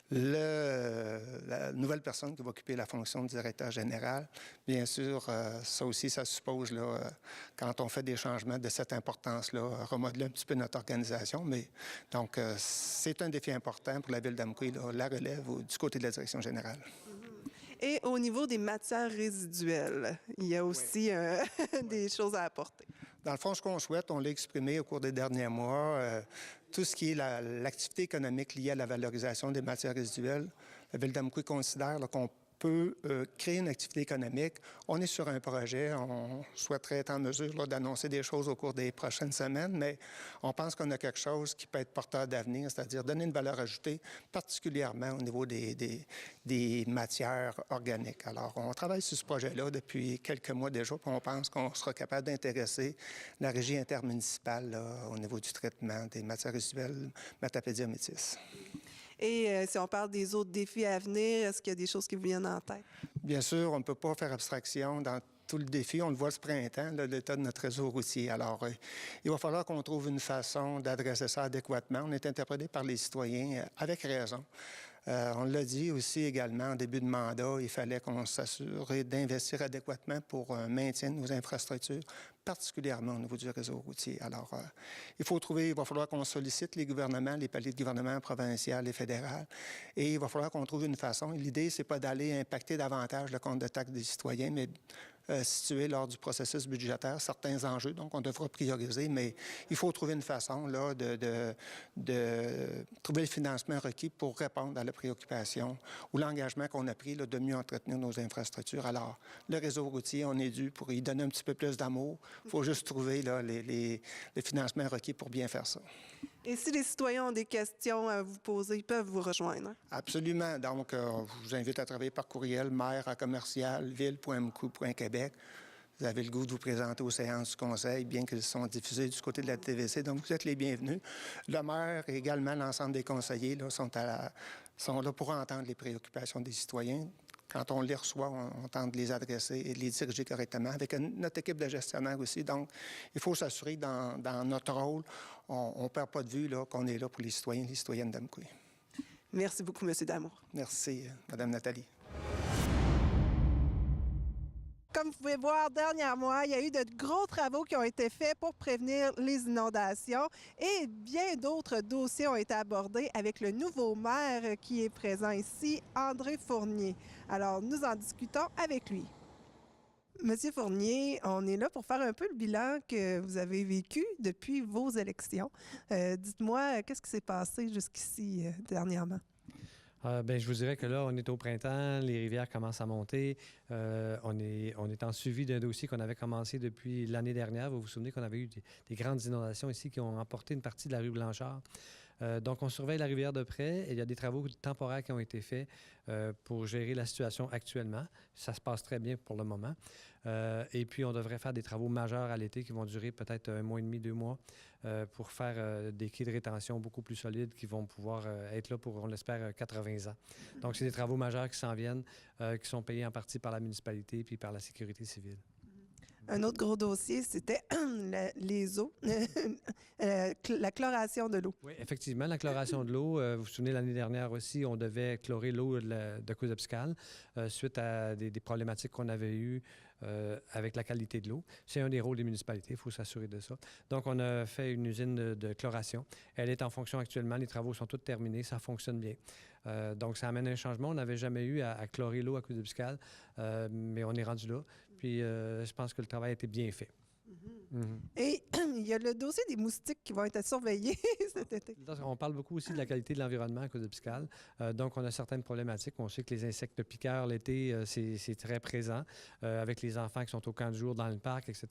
S7: La nouvelle personne qui va occuper la fonction de directeur général, bien sûr, ça aussi, ça suppose, là, quand on fait des changements de cette importance-là, remodeler un petit peu notre organisation. Mais donc, c'est un défi important pour la ville d'Amqui, la relève du côté de la direction générale.
S2: Et au niveau des matières résiduelles, il y a aussi des choses à apporter.
S7: Dans le fond, ce qu'on souhaite, on l'a exprimé au cours des derniers mois, tout ce qui est l'activité économique liée à la valorisation des matières résiduelles. La ville d'Amqui considère qu'on peut créer une activité économique. On est sur un projet, on souhaiterait être en mesure d'annoncer des choses au cours des prochaines semaines, mais on pense qu'on a quelque chose qui peut être porteur d'avenir, c'est-à-dire donner une valeur ajoutée, particulièrement au niveau des matières organiques. Alors, on travaille sur ce projet-là depuis quelques mois déjà, puis on pense qu'on sera capable d'intéresser la régie intermunicipale là, au niveau du traitement des matières résiduelles Matapédia-Métis.
S2: Et si on parle des autres défis à venir, est-ce qu'il y a des choses qui vous viennent en tête?
S7: Bien sûr, on ne peut pas faire abstraction dans tout le défi. On le voit ce printemps, l'état de notre réseau routier. Alors, il va falloir qu'on trouve une façon d'adresser ça adéquatement. On est interpellé par les citoyens avec raison. On l'a dit aussi également en début de mandat, il fallait qu'on s'assure d'investir adéquatement pour un maintien de nos infrastructures, particulièrement au niveau du réseau routier. Alors, il va falloir qu'on sollicite les gouvernements, les paliers de gouvernement provincial et fédéral, et il va falloir qu'on trouve une façon. L'idée, c'est pas d'aller impacter davantage le compte de taxe des citoyens, mais situer lors du processus budgétaire certains enjeux. Donc, on devra prioriser, mais il faut trouver une façon là, de trouver le financement requis pour répondre à la préoccupation ou l'engagement qu'on a pris là, de mieux entretenir nos infrastructures. Alors, le réseau routier, on est dû pour y donner un petit peu plus d'amour. Il faut juste trouver là, les financements requis pour bien faire ça.
S2: Et si les citoyens ont des questions à vous poser, ils peuvent vous rejoindre. Hein?
S7: Absolument. Donc, je vous invite à travailler par courriel maire@commercial-ville.mqu.québec. Vous avez le goût de vous présenter aux séances du conseil, bien qu'elles sont diffusées du côté de la TVC. Donc, vous êtes les bienvenus. Le maire et également l'ensemble des conseillers là, sont là pour entendre les préoccupations des citoyens. quand on les reçoit, on tente de les adresser et de les diriger correctement avec notre équipe de gestionnaires aussi. Donc, il faut s'assurer dans notre rôle, on ne perd pas de vue qu'on est là pour les citoyens et les citoyennes d'Amqui.
S2: Merci beaucoup, M. Damour.
S7: Merci, Mme Nathalie.
S2: Comme vous pouvez voir, dernièrement, il y a eu de gros travaux qui ont été faits pour prévenir les inondations et bien d'autres dossiers ont été abordés avec le nouveau maire qui est présent ici, André Fournier. Alors, nous en discutons avec lui. Monsieur Fournier, on est là pour faire un peu le bilan que vous avez vécu depuis vos élections. Dites-moi, qu'est-ce qui s'est passé jusqu'ici dernièrement?
S8: Je vous dirais que là, on est au printemps, les rivières commencent à monter. On est en suivi d'un dossier qu'on avait commencé depuis l'année dernière. Vous vous souvenez qu'on avait eu des grandes inondations ici qui ont emporté une partie de la rue Blanchard. Donc, on surveille la rivière de près et il y a des travaux temporaires qui ont été faits pour gérer la situation actuellement. Ça se passe très bien pour le moment. Et puis, on devrait faire des travaux majeurs à l'été qui vont durer peut-être 1 mois et demi, 2 mois pour faire des quais de rétention beaucoup plus solides qui vont pouvoir être là pour, on l'espère, 80 ans. Donc, c'est des travaux majeurs qui s'en viennent, qui sont payés en partie par la municipalité puis par la sécurité civile.
S2: Un autre gros dossier, c'était les eaux, la chloration de l'eau.
S8: Oui, effectivement, la chloration de l'eau. Vous vous souvenez, l'année dernière aussi, on devait chlorer l'eau de Cousebscal suite à des problématiques qu'on avait eues avec la qualité de l'eau. C'est un des rôles des municipalités, il faut s'assurer de ça. Donc, on a fait une usine de chloration. Elle est en fonction actuellement, les travaux sont tous terminés, ça fonctionne bien. Donc, ça amène un changement. On n'avait jamais eu à chlorer l'eau à Cousebscal, mais on est rendu là. Puis, je pense que le travail a été bien fait.
S2: Et il y a le dossier des moustiques qui vont être surveillés cet été.
S8: On parle beaucoup aussi de la qualité de l'environnement à Cousebscal. Donc, on a certaines problématiques. On sait que les insectes piqueurs, l'été, c'est très présent avec les enfants qui sont au camp de jour dans le parc, etc.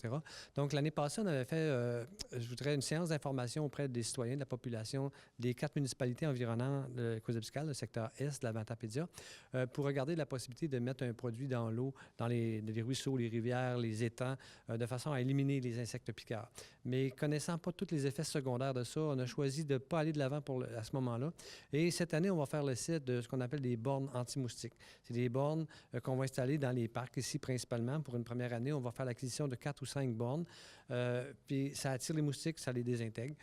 S8: Donc, l'année passée, on avait fait, je voudrais, une séance d'information auprès des citoyens, de la population des 4 municipalités environnantes de Cousebscal, le secteur Est de la Matapédia, pour regarder la possibilité de mettre un produit dans l'eau, dans les ruisseaux, les rivières, les étangs, de façon à éliminer les insectes piqueurs. Mais connaissant pas tous les effets secondaires de ça, on a choisi de ne pas aller de l'avant à ce moment-là. Et cette année, on va faire l'essai de ce qu'on appelle des bornes anti-moustiques. C'est des bornes qu'on va installer dans les parcs ici principalement. Pour une première année, on va faire l'acquisition de 4 ou 5 bornes. Puis ça attire les moustiques, ça les désintègre.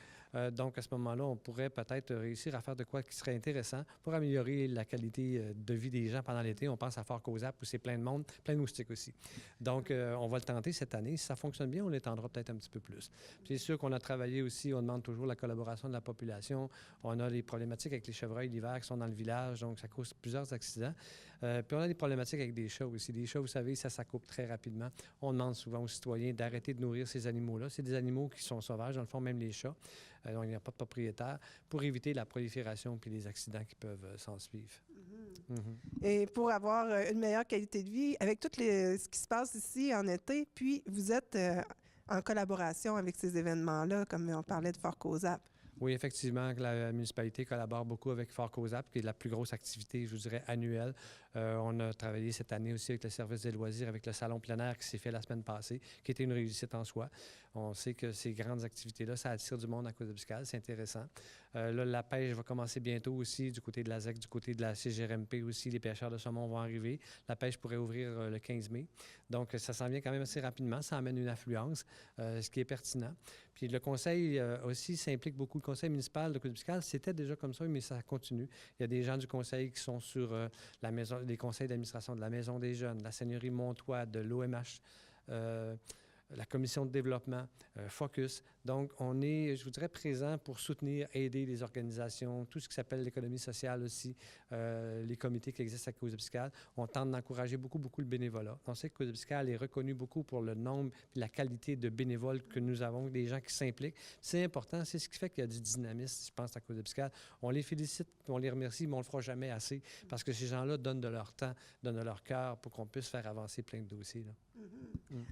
S8: Donc, à ce moment-là, on pourrait peut-être réussir à faire de quoi qui serait intéressant pour améliorer la qualité de vie des gens pendant l'été. On pense à Fort Causac où c'est plein de monde, plein de moustiques aussi. Donc, on va le tenter cette année. Si ça fonctionne bien, on l'étendra peut-être un petit peu plus. Puis c'est sûr qu'on a travaillé aussi, on demande toujours la collaboration de la population. On a les problématiques avec les chevreuils l'hiver qui sont dans le village, donc ça cause plusieurs accidents. Puis on a des problématiques avec des chats aussi. Les chats, vous savez, ça s'accoupe très rapidement. On demande souvent aux citoyens d'arrêter de nourrir ces animaux-là. C'est des animaux qui sont sauvages, dans le fond, même les chats. Donc, il n'y a pas de propriétaire pour éviter la prolifération puis les accidents qui peuvent s'en suivre.
S2: Et pour avoir une meilleure qualité de vie, avec tout ce qui se passe ici en été, puis vous êtes en collaboration avec ces événements-là, comme on parlait de Fort Causac.
S8: Oui, effectivement, la municipalité collabore beaucoup avec Fort Causac, qui est la plus grosse activité, je vous dirais, annuelle. On a travaillé cette année aussi avec le service des loisirs, avec le salon plein air qui s'est fait la semaine passée, qui était une réussite en soi. On sait que ces grandes activités-là, ça attire du monde à Cousebscal, c'est intéressant. Là, la pêche va commencer bientôt aussi, du côté de la ZEC, du côté de la CGRMP aussi, les pêcheurs de saumon vont arriver. La pêche pourrait ouvrir le 15 mai. Donc, ça s'en vient quand même assez rapidement, ça amène une affluence, ce qui est pertinent. Puis le conseil aussi s'implique beaucoup. Le conseil municipal de Cousebscal, c'était déjà comme ça, mais ça continue. Il y a des gens du conseil qui sont sur les conseils d'administration de la Maison des jeunes, de la Seigneurie Montois, de l'OMH, la commission de développement, Focus. Donc, on est, je vous dirais, présent pour soutenir, aider les organisations, tout ce qui s'appelle l'économie sociale aussi, les comités qui existent à Cousebscal. On tente d'encourager beaucoup le bénévolat. On sait que Cousebscal est reconnu beaucoup pour le nombre et la qualité de bénévoles que nous avons, des gens qui s'impliquent. C'est important, c'est ce qui fait qu'il y a du dynamisme, je pense, à Cousebscal. On les félicite, on les remercie, mais on ne le fera jamais assez parce que ces gens-là donnent de leur temps, donnent de leur cœur pour qu'on puisse faire avancer plein de dossiers, là.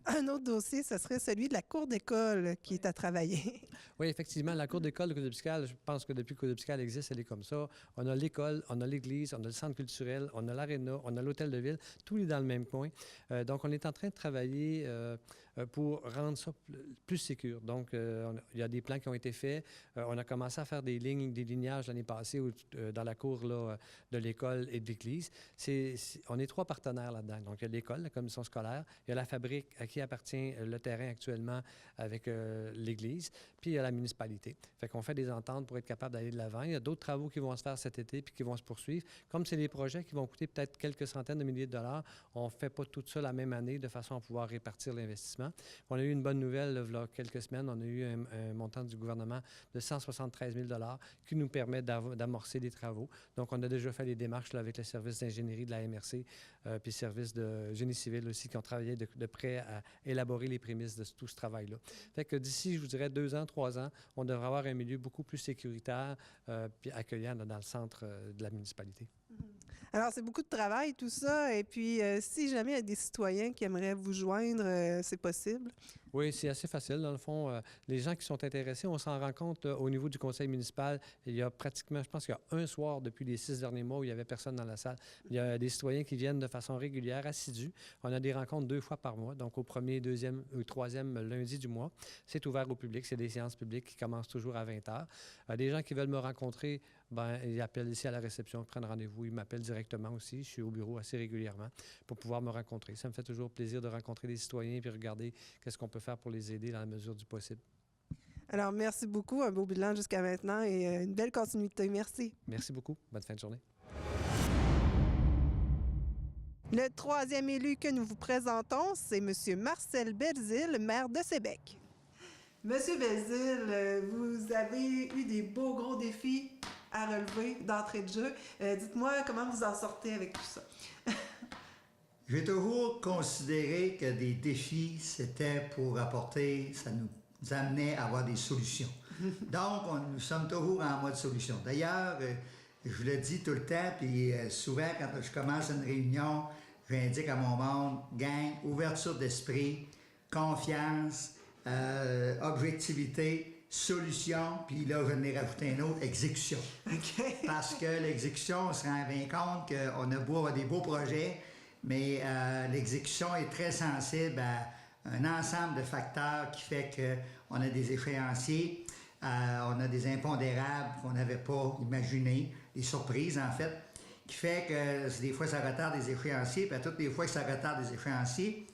S2: Un autre dossier, ce serait celui de la cour d'école qui est à travailler.
S8: Oui, effectivement, la cour d'école de Cousebscal, je pense que depuis que Cousebscal existe, elle est comme ça. On a l'école, on a l'église, on a le centre culturel, on a l'aréna, on a l'hôtel de ville, tout est dans le même coin. Donc, on est en train de travailler pour rendre ça plus sécure. Donc, il y a des plans qui ont été faits. On a commencé à faire des lignages l'année passée dans la cour là, de l'école et de l'église. On est 3 partenaires là-dedans. Donc, il y a l'école, la commission scolaire, il y a la fabrique à qui appartient le terrain actuellement avec l'église, puis il y a la municipalité. Fait qu'on fait des ententes pour être capable d'aller de l'avant. Il y a d'autres travaux qui vont se faire cet été puis qui vont se poursuivre. Comme c'est des projets qui vont coûter peut-être quelques centaines de milliers de dollars, on ne fait pas tout ça la même année de façon à pouvoir répartir l'investissement. On a eu une bonne nouvelle il y a quelques semaines. On a eu un montant du gouvernement de 173 000 qui nous permet d'amorcer des travaux. Donc, on a déjà fait les démarches là, avec le service d'ingénierie de la MRC puis le service de génie civil aussi qui ont travaillé de près à élaborer les prémices de tout ce travail-là. Fait que d'ici, je vous dirais 2 ans, 3 ans, on devrait avoir un milieu beaucoup plus sécuritaire puis accueillant là, dans le centre de la municipalité.
S2: Alors, c'est beaucoup de travail, tout ça. Et puis, si jamais il y a des citoyens qui aimeraient vous joindre, c'est possible?
S8: Oui, c'est assez facile. Dans le fond, les gens qui sont intéressés, on s'en rend compte au niveau du conseil municipal. Il y a pratiquement, je pense qu'il y a un soir depuis les 6 derniers mois où il n'y avait personne dans la salle. Il y a des citoyens qui viennent de façon régulière, assidue. On a des rencontres 2 fois par mois, donc au 1er, 2e ou 3e lundi du mois. C'est ouvert au public. C'est des séances publiques qui commencent toujours à 20h. Des gens qui veulent me rencontrer, ils appellent ici à la réception, ils prennent rendez-vous. Ils m'appellent directement aussi. Je suis au bureau assez régulièrement pour pouvoir me rencontrer. Ça me fait toujours plaisir de rencontrer des citoyens et regarder qu'est-ce qu'on peut faire pour les aider dans la mesure du possible.
S2: Alors, merci beaucoup. Un beau bilan jusqu'à maintenant et une belle continuité. Merci.
S8: Merci beaucoup. Bonne fin de journée.
S2: Le 3e élu que nous vous présentons, c'est M. Marcel Belzile, maire de Sébec. Monsieur Belzile, vous avez eu des beaux gros défis à relever d'entrée de jeu. Dites-moi comment vous en sortez avec tout ça.
S9: J'ai toujours considéré que des défis, c'était pour apporter, ça nous amenait à avoir des solutions. Donc, nous sommes toujours en mode solution. D'ailleurs, je le dis tout le temps, puis souvent, quand je commence une réunion, j'indique à mon monde, gang, ouverture d'esprit, confiance, objectivité, solution, puis là, je vais en rajouter un autre, exécution.
S2: Okay.
S9: Parce que l'exécution, on se rend bien compte qu'on a beau avoir des beaux projets, mais l'exécution est très sensible à un ensemble de facteurs qui fait qu'on a des échéanciers, on a des impondérables qu'on n'avait pas imaginés, des surprises en fait, qui fait que des fois ça retarde des échéanciers, puis à toutes les fois que ça retarde des échéanciers,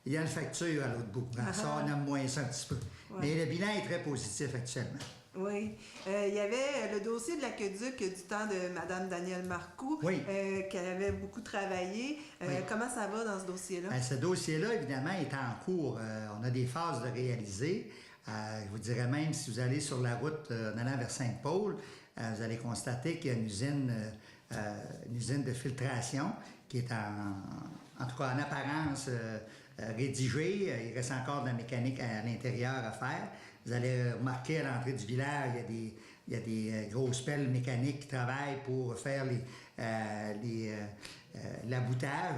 S9: il y a une facture à l'autre bout. Ça, on aime moins ça un petit peu. Ouais. Mais le bilan est très positif actuellement.
S2: Oui. Il y avait le dossier de l'aqueduc du temps de Mme Danielle Marcoux,
S9: oui.
S2: Qu'elle avait beaucoup travaillé. Oui. Comment ça va dans ce dossier-là?
S9: Ce dossier-là, évidemment, est en cours. On a des phases de réaliser. Je vous dirais même, si vous allez sur la route en allant vers Saint-Paul, vous allez constater qu'il y a une usine de filtration qui est en tout cas en apparence rédigée. Il reste encore de la mécanique à l'intérieur à faire. Vous allez remarquer à l'entrée du village, il y a des grosses pelles mécaniques qui travaillent pour faire l'aboutage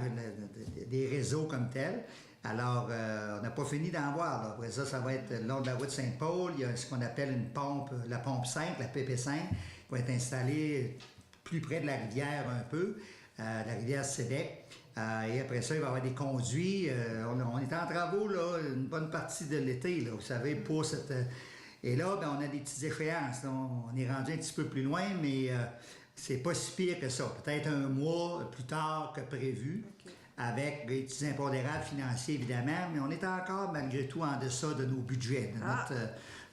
S9: des réseaux comme tels. Alors, on n'a pas fini d'en voir. Là. Après ça, ça va être le long de la route Saint-Paul. Il y a ce qu'on appelle une pompe, la pompe 5, la PP5, qui va être installée plus près de la rivière un peu, la rivière Sébec. Et après ça, il va y avoir des conduits. On est en travaux, là, une bonne partie de l'été, là, vous savez, pour cette... Et là, on a des petites échéances. Là, on est rendu un petit peu plus loin, mais c'est pas si pire que ça. Peut-être un mois plus tard que prévu, avec des petits impondérables financiers, évidemment, mais on est encore, malgré tout, en deçà de nos budgets,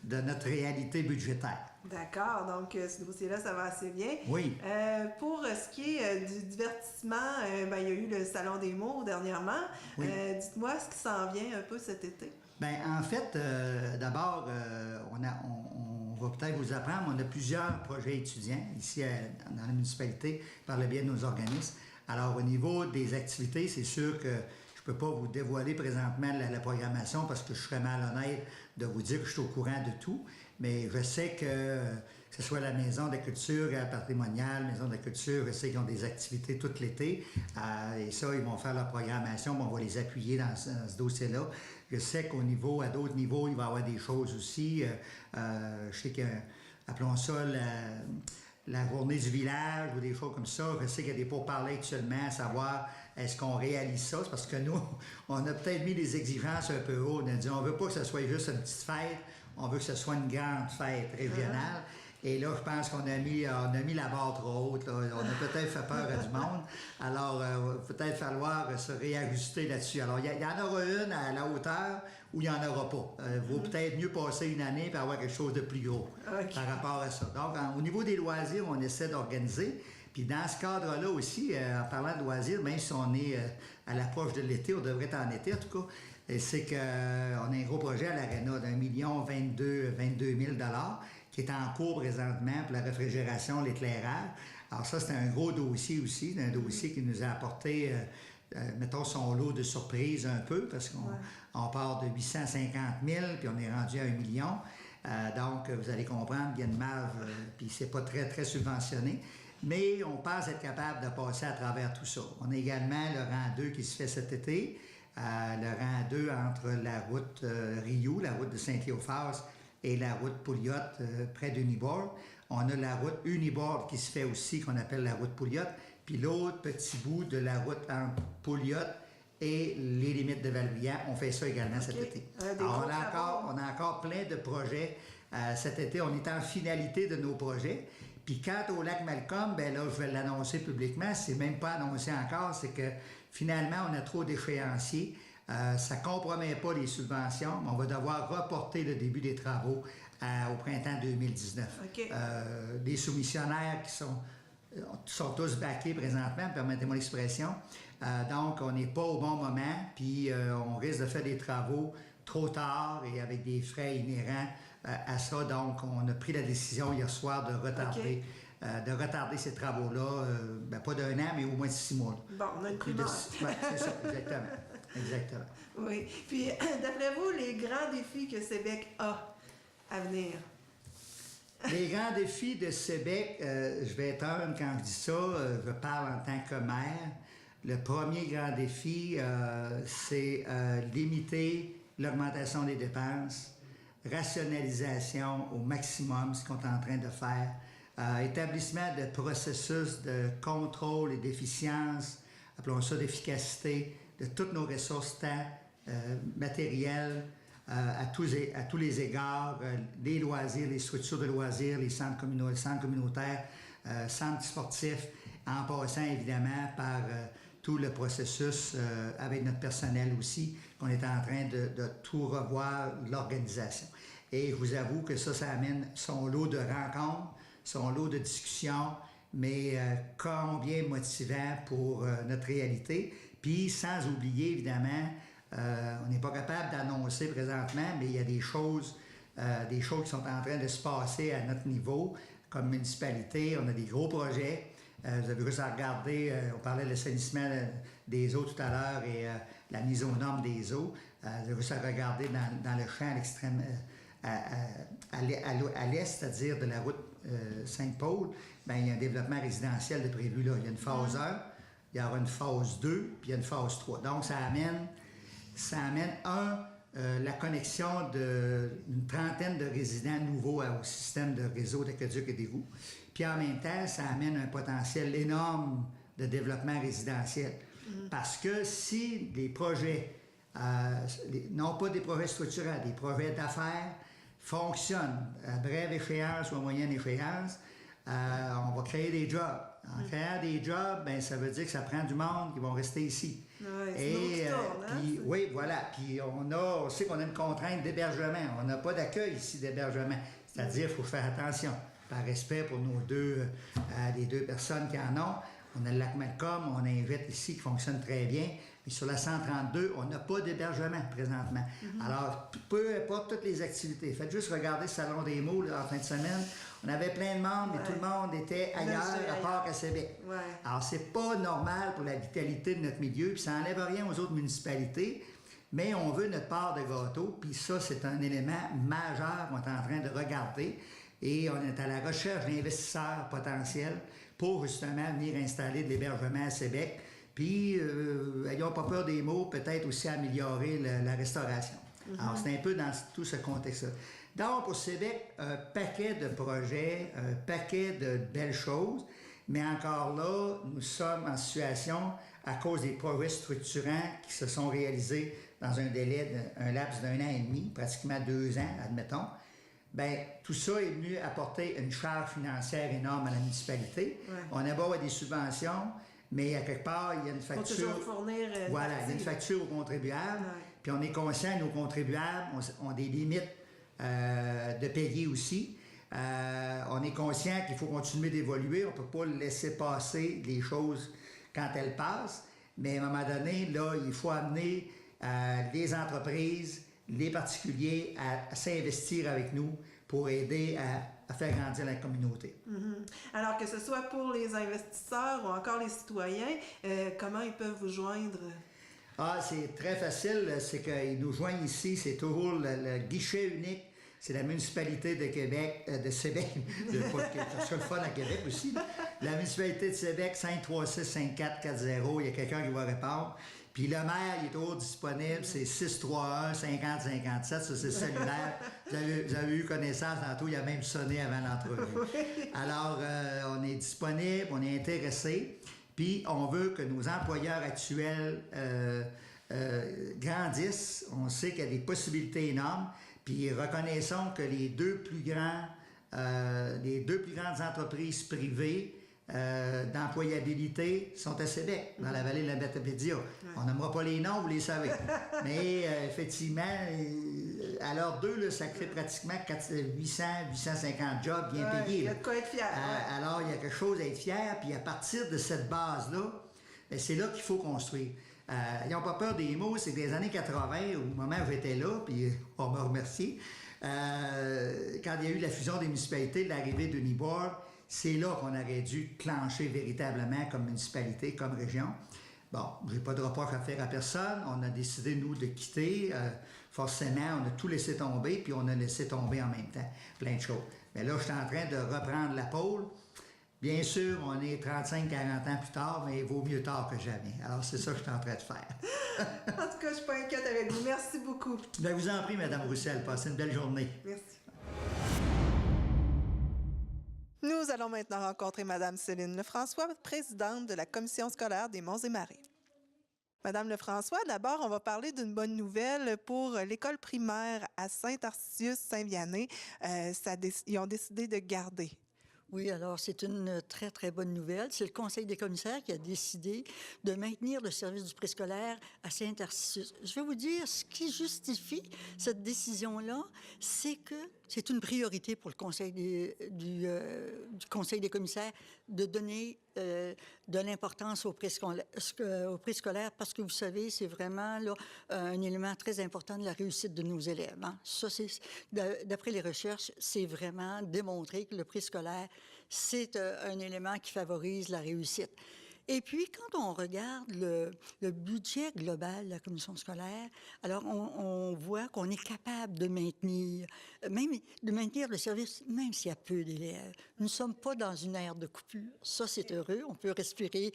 S9: de notre réalité budgétaire.
S2: D'accord, donc ce dossier-là, ça va assez bien.
S9: Oui.
S2: Pour ce qui est du divertissement, il y a eu le Salon des mots dernièrement. Oui. Dites-moi ce qui s'en vient un peu cet été.
S9: Bien, en fait, d'abord, on va peut-être vous apprendre, on a plusieurs projets étudiants ici dans la municipalité par le biais de nos organismes. Alors, au niveau des activités, c'est sûr que je ne peux pas vous dévoiler présentement la programmation parce que je serais malhonnête de vous dire que je suis au courant de tout. Mais je sais que ce soit la Maison de la culture patrimoniale, Maison de la culture, je sais qu'ils ont des activités tout l'été. Et ça, ils vont faire leur programmation, on va les appuyer dans ce dossier-là. Je sais qu'au niveau, à d'autres niveaux, il va y avoir des choses aussi. Je sais que, appelons ça la journée du village ou des choses comme ça. Je sais qu'il y a des pourparlers actuellement à savoir est-ce qu'on réalise ça. C'est parce que nous, on a peut-être mis des exigences un peu hautes. On a dit on veut pas que ce soit juste une petite fête, on veut que ce soit une grande fête régionale. Et là, je pense qu'on a mis la barre trop haute. Là. On a peut-être fait peur à du monde. Alors, peut-être falloir se réajuster là-dessus. Alors, il y en aura une à la hauteur ou il n'y en aura pas. Vaut peut-être mieux passer une année et avoir quelque chose de plus gros par rapport à ça. Donc, au niveau des loisirs, on essaie d'organiser. Puis dans ce cadre-là aussi, en parlant de loisirs, même si on est à l'approche de l'été, on devrait être en été en tout cas, c'est qu'on a un gros projet à l'Arena d'1 22 000 $ qui est en cours présentement pour la réfrigération, l'éclairage. Alors ça, c'est un gros dossier aussi, un dossier qui nous a apporté, mettons, son lot de surprises un peu, parce qu'on part de 850 000, puis on est rendu à 1 million. Donc, vous allez comprendre qu'il y a une marge, puis c'est pas très, très subventionné. Mais on pense être capable de passer à travers tout ça. On a également le rang 2 qui se fait cet été, le rang 2 entre la route Rio, la route de Saint-Théophas, et la route Pouliot près d'Unibord. On a la route Unibord qui se fait aussi, qu'on appelle la route Pouliot, puis l'autre petit bout de la route entre Pouliot et les limites de Val-Bruyant. On fait ça également cet été. Alors, on a encore plein de projets. Cet été, on est en finalité de nos projets. Puis quant au lac Malcolm, ben là, je vais l'annoncer publiquement. C'est même pas annoncé encore. C'est que finalement, on a trop d'échéanciers. Ça ne compromet pas les subventions, mais on va devoir reporter le début des travaux au printemps 2019. Les soumissionnaires qui sont tous backés présentement, permettez-moi l'expression. Donc, on n'est pas au bon moment, puis on risque de faire des travaux trop tard et avec des frais inhérents à ça. Donc, on a pris la décision hier soir de retarder. De retarder ces travaux-là, pas d'1 an, mais au moins de 6 mois.
S2: Bon, on a une primeur.
S9: Oui, c'est ça, exactement. Exactement.
S2: Oui. Puis, d'après vous, les grands défis que Sébec a à venir?
S9: Les grands défis de Sébec, je vais être humble quand je dis ça, je parle en tant que maire. Le premier grand défi, c'est limiter l'augmentation des dépenses, rationalisation au maximum, ce qu'on est en train de faire, établissement de processus de contrôle et d'efficience, appelons ça d'efficacité, de toutes nos ressources, temps, matériel, à tous les égards, les loisirs, les structures de loisirs, les centres communautaires, centres sportifs, en passant évidemment par tout le processus avec notre personnel aussi, qu'on est en train de tout revoir, l'organisation. Et je vous avoue que ça amène son lot de rencontres, son lot de discussions, mais combien motivant pour notre réalité. Puis, sans oublier, évidemment, on n'est pas capable d'annoncer présentement, mais il y a des choses qui sont en train de se passer à notre niveau. Comme municipalité, on a des gros projets. Vous avez juste à regarder, on parlait de l'assainissement des eaux tout à l'heure et la mise aux normes des eaux. Vous avez juste à regarder dans le champ à l'extrême, à l'est, c'est-à-dire de la route Saint-Paul, bien, il y a un développement résidentiel de prévu là. Il y a une phase 1, il y aura une phase 2, puis il y a une phase 3. Donc, ça amène la connexion d'une trentaine de résidents nouveaux au système de réseau d'aqueduc et d'égouts. Puis en même temps, ça amène un potentiel énorme de développement résidentiel. Parce que si les projets, non pas des projets structurels, des projets d'affaires, fonctionnent à brève échéance ou à moyenne échéance, on va créer des jobs. En créant des jobs, ben, ça veut dire que ça prend du monde qui vont rester ici.
S2: Et
S9: oui, voilà. Puis on sait qu'on a une contrainte d'hébergement. On n'a pas d'accueil ici d'hébergement. C'est-à-dire qu'il faut faire attention. Par respect pour les deux personnes qui en ont. On a le lac Malcolm, on a un VET ici qui fonctionne très bien. Mais sur la 132, on n'a pas d'hébergement présentement. Alors, peu importe toutes les activités. Faites juste regarder le Salon des mots là, en fin de semaine. On avait plein de monde, mais tout le monde était ailleurs, à part à Sébec. Alors, c'est pas normal pour la vitalité de notre milieu, puis ça n'enlève rien aux autres municipalités, mais on veut notre part de gâteau, puis ça, c'est un élément majeur qu'on est en train de regarder. Et on est à la recherche d'investisseurs potentiels pour justement venir installer de l'hébergement à Sébec. Puis, ayons pas peur des mots, peut-être aussi améliorer la restauration. Alors, c'est un peu dans tout ce contexte-là. Donc, au Québec, un paquet de projets, un paquet de belles choses, mais encore là, nous sommes en situation, à cause des progrès structurants qui se sont réalisés dans un laps d'1 an et demi, pratiquement 2 ans, admettons, bien, tout ça est venu apporter une charge financière énorme à la municipalité. Ouais. On a beau avoir des subventions, mais à quelque part, il y a une facture.
S2: Faut toujours fournir
S9: voilà, il y a une facture aux contribuables. Ouais. Puis on est conscient, nos contribuables ont des limites de payer aussi. On est conscient qu'il faut continuer d'évoluer. On ne peut pas laisser passer les choses quand elles passent. Mais à un moment donné, là, il faut amener les entreprises, les particuliers à s'investir avec nous pour aider à faire grandir la communauté.
S2: Mm-hmm. Alors que ce soit pour les investisseurs ou encore les citoyens, comment ils peuvent vous joindre?
S9: Ah, c'est très facile. C'est qu'ils nous joignent ici. C'est toujours le guichet unique. C'est la municipalité de Québec, de Québec. Ça serait le fun à Québec aussi. La municipalité de Québec, 536-5440. Il y a quelqu'un qui va répondre. Puis le maire, il est toujours disponible. C'est 631-5057. Ça, c'est cellulaire. Vous avez eu connaissance tantôt. Il a même sonné avant l'entrevue. Alors, on est disponible, on est intéressé. Puis, on veut que nos employeurs actuels grandissent. On sait qu'il y a des possibilités énormes. Puis, reconnaissons que les deux plus grandes entreprises privées d'employabilité sont à Québec, dans la vallée de la Matapédia. Ouais. On n'aimera pas les noms, vous les savez. Mais effectivement, à l'heure d'eux, là, ça crée pratiquement 850 jobs bien payés.
S2: Il y a de quoi être fier.
S9: Alors, il y a quelque chose à être fier. Puis à partir de cette base-là, c'est là qu'il faut construire. Ils n'ont pas peur des mots. C'est des années 80, au moment où j'étais là, puis on m'a remercié, quand il y a eu la fusion des municipalités, l'arrivée de Nibor, c'est là qu'on aurait dû clencher véritablement comme municipalité, comme région. Bon, je n'ai pas de reproche à faire à personne. On a décidé, nous, de quitter. Forcément, on a tout laissé tomber, puis on a laissé tomber en même temps plein de choses. Mais là, je suis en train de reprendre la pôle. Bien sûr, on est 35-40 ans plus tard, mais il vaut mieux tard que jamais. Alors, c'est ça que je suis en train de faire.
S2: En tout cas, je ne suis pas inquiète avec vous. Merci beaucoup.
S9: Bien, vous en prie, Mme Roussel. Passez une belle journée.
S2: Merci. Nous allons maintenant rencontrer Mme Céline Lefrançois, présidente de la Commission scolaire des Monts et Marais. Madame Lefrançois, d'abord, on va parler d'une bonne nouvelle pour l'école primaire à Saint-Arcius-Saint-Vianney. Ils ont décidé de garder.
S10: Oui, alors c'est une très, très bonne nouvelle. C'est le Conseil des commissaires qui a décidé de maintenir le service du préscolaire à Saint-Arcius. Je vais vous dire, ce qui justifie cette décision-là, c'est que c'est une priorité pour le Conseil du Conseil des commissaires de donner de l'importance au préscolaire parce que, vous savez, c'est vraiment là, un élément très important de la réussite de nos élèves. Hein. Ça, d'après les recherches, c'est vraiment démontré que le préscolaire, c'est un élément qui favorise la réussite. Et puis, quand on regarde le budget global de la commission scolaire, alors on voit qu'on est capable de maintenir le service, même s'il y a peu d'élèves. Nous ne sommes pas dans une ère de coupure. Ça, c'est heureux. On peut respirer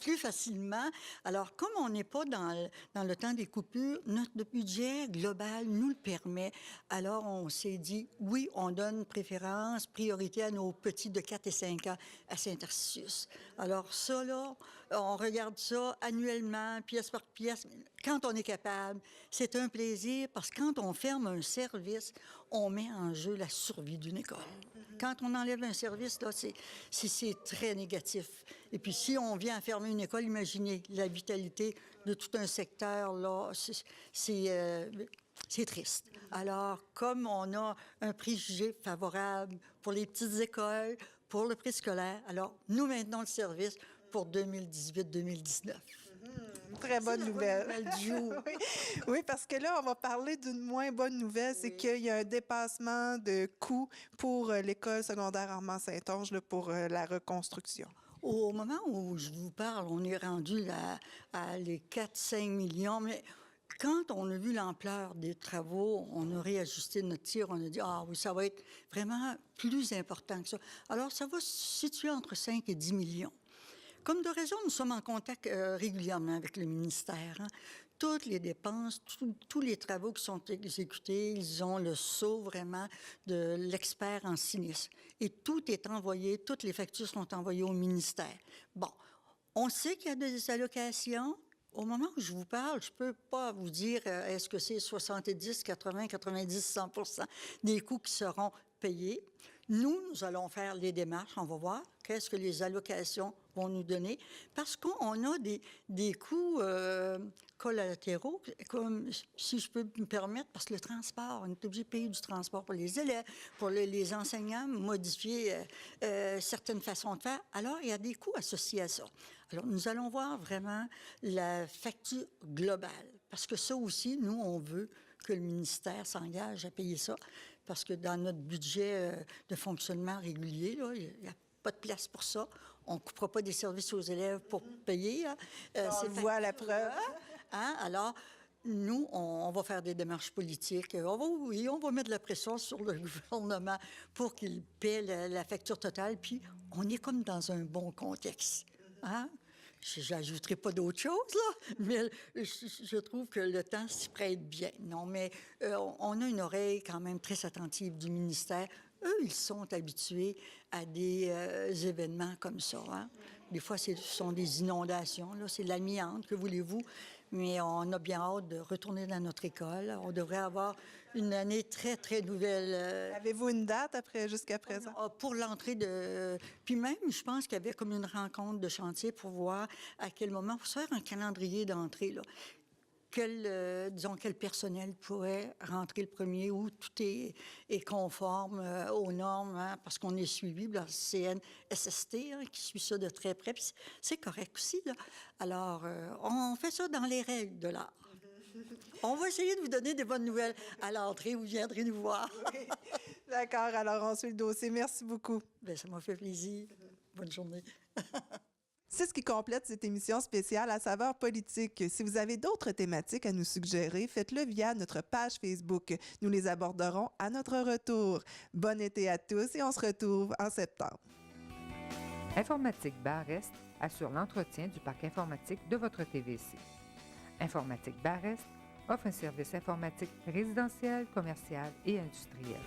S10: plus facilement. Alors, comme on n'est pas dans le temps des coupures, notre budget global nous le permet. Alors, on s'est dit, oui, on donne priorité à nos petits de 4 et 5 ans à Saint-Arcius. Alors, ça, là, on regarde ça annuellement, pièce par pièce. Quand on est capable, c'est un plaisir parce que quand on ferme un service, on met en jeu la survie d'une école. Quand on enlève un service, là, c'est très négatif. Et puis, si on vient à fermer une école, imaginez la vitalité de tout un secteur, là, c'est triste. Alors, comme on a un préjugé favorable pour les petites écoles, pour le préscolaire, alors nous maintenons le service pour 2018-2019.
S2: Très bonne nouvelle.
S10: Du jour.
S2: Oui, parce que là, on va parler d'une moins bonne nouvelle, c'est qu'il y a un dépassement de coûts pour l'école secondaire Armand-Saint-Onge pour la reconstruction.
S10: Au moment où je vous parle, on est rendu à les 4-5 millions, mais quand on a vu l'ampleur des travaux, on a réajusté notre tir, on a dit « Ah oui, ça va être vraiment plus important que ça ». Alors, ça va se situer entre 5 et 10 millions. Comme de raison, nous sommes en contact régulièrement avec le ministère. Hein. toutes les dépenses, tous les travaux qui sont exécutés, ils ont le sceau vraiment de l'expert en sinistre. Et tout est envoyé, toutes les factures sont envoyées au ministère. Bon, on sait qu'il y a des allocations. Au moment où je vous parle, je ne peux pas vous dire est-ce que c'est 70, 80, 90, 100 des coûts qui seront payés. Nous allons faire les démarches, on va voir qu'est-ce que les allocations vont nous donner, parce qu'on a des coûts collatéraux, comme, si je peux me permettre, parce que le transport, on est obligé de payer du transport pour les élèves, pour les enseignants, modifier certaines façons de faire. Alors, il y a des coûts associés à ça. Alors, nous allons voir vraiment la facture globale, parce que ça aussi, nous, on veut que le ministère s'engage à payer ça, parce que dans notre budget de fonctionnement régulier, là, il n'y a pas de place pour ça. On ne coupera pas des services aux élèves pour payer.
S2: On voit la preuve.
S10: Hein? Alors, nous, on va faire des démarches politiques. On va mettre de la pression sur le gouvernement pour qu'il paie la facture totale. Puis, on est comme dans un bon contexte. Hein? J'ajouterai pas d'autres choses, là, mais je trouve que le temps s'y prête bien. Non, mais on a une oreille quand même très attentive du ministère. Eux, ils sont habitués à des événements comme ça. Hein? Des fois, ce sont des inondations, là, c'est de l'amiante, que voulez-vous? Mais on a bien hâte de retourner dans notre école. On devrait avoir une année très, très nouvelle.
S2: Avez-vous une date jusqu'à présent?
S10: Pour l'entrée de... Puis même, je pense qu'il y avait comme une rencontre de chantier pour voir à quel moment... Pour se faire un calendrier d'entrée, là. Quel personnel pourrait rentrer le premier, où tout est conforme aux normes, hein, parce qu'on est suivi, la CNSST, hein, qui suit ça de très près, puis c'est correct aussi, là. Alors, on fait ça dans les règles de l'art. On va essayer de vous donner des bonnes nouvelles à l'entrée, vous viendrez nous voir.
S2: Oui. D'accord, alors on suit le dossier. Merci beaucoup.
S10: Bien, ça m'a fait plaisir. Bonne journée.
S2: C'est ce qui complète cette émission spéciale à saveur politique. Si vous avez d'autres thématiques à nous suggérer, faites-le via notre page Facebook. Nous les aborderons à notre retour. Bon été à tous et on se retrouve en septembre.
S11: Informatique Bar-Est assure l'entretien du parc informatique de votre TVC. Informatique Bar-Est offre un service informatique résidentiel, commercial et industriel.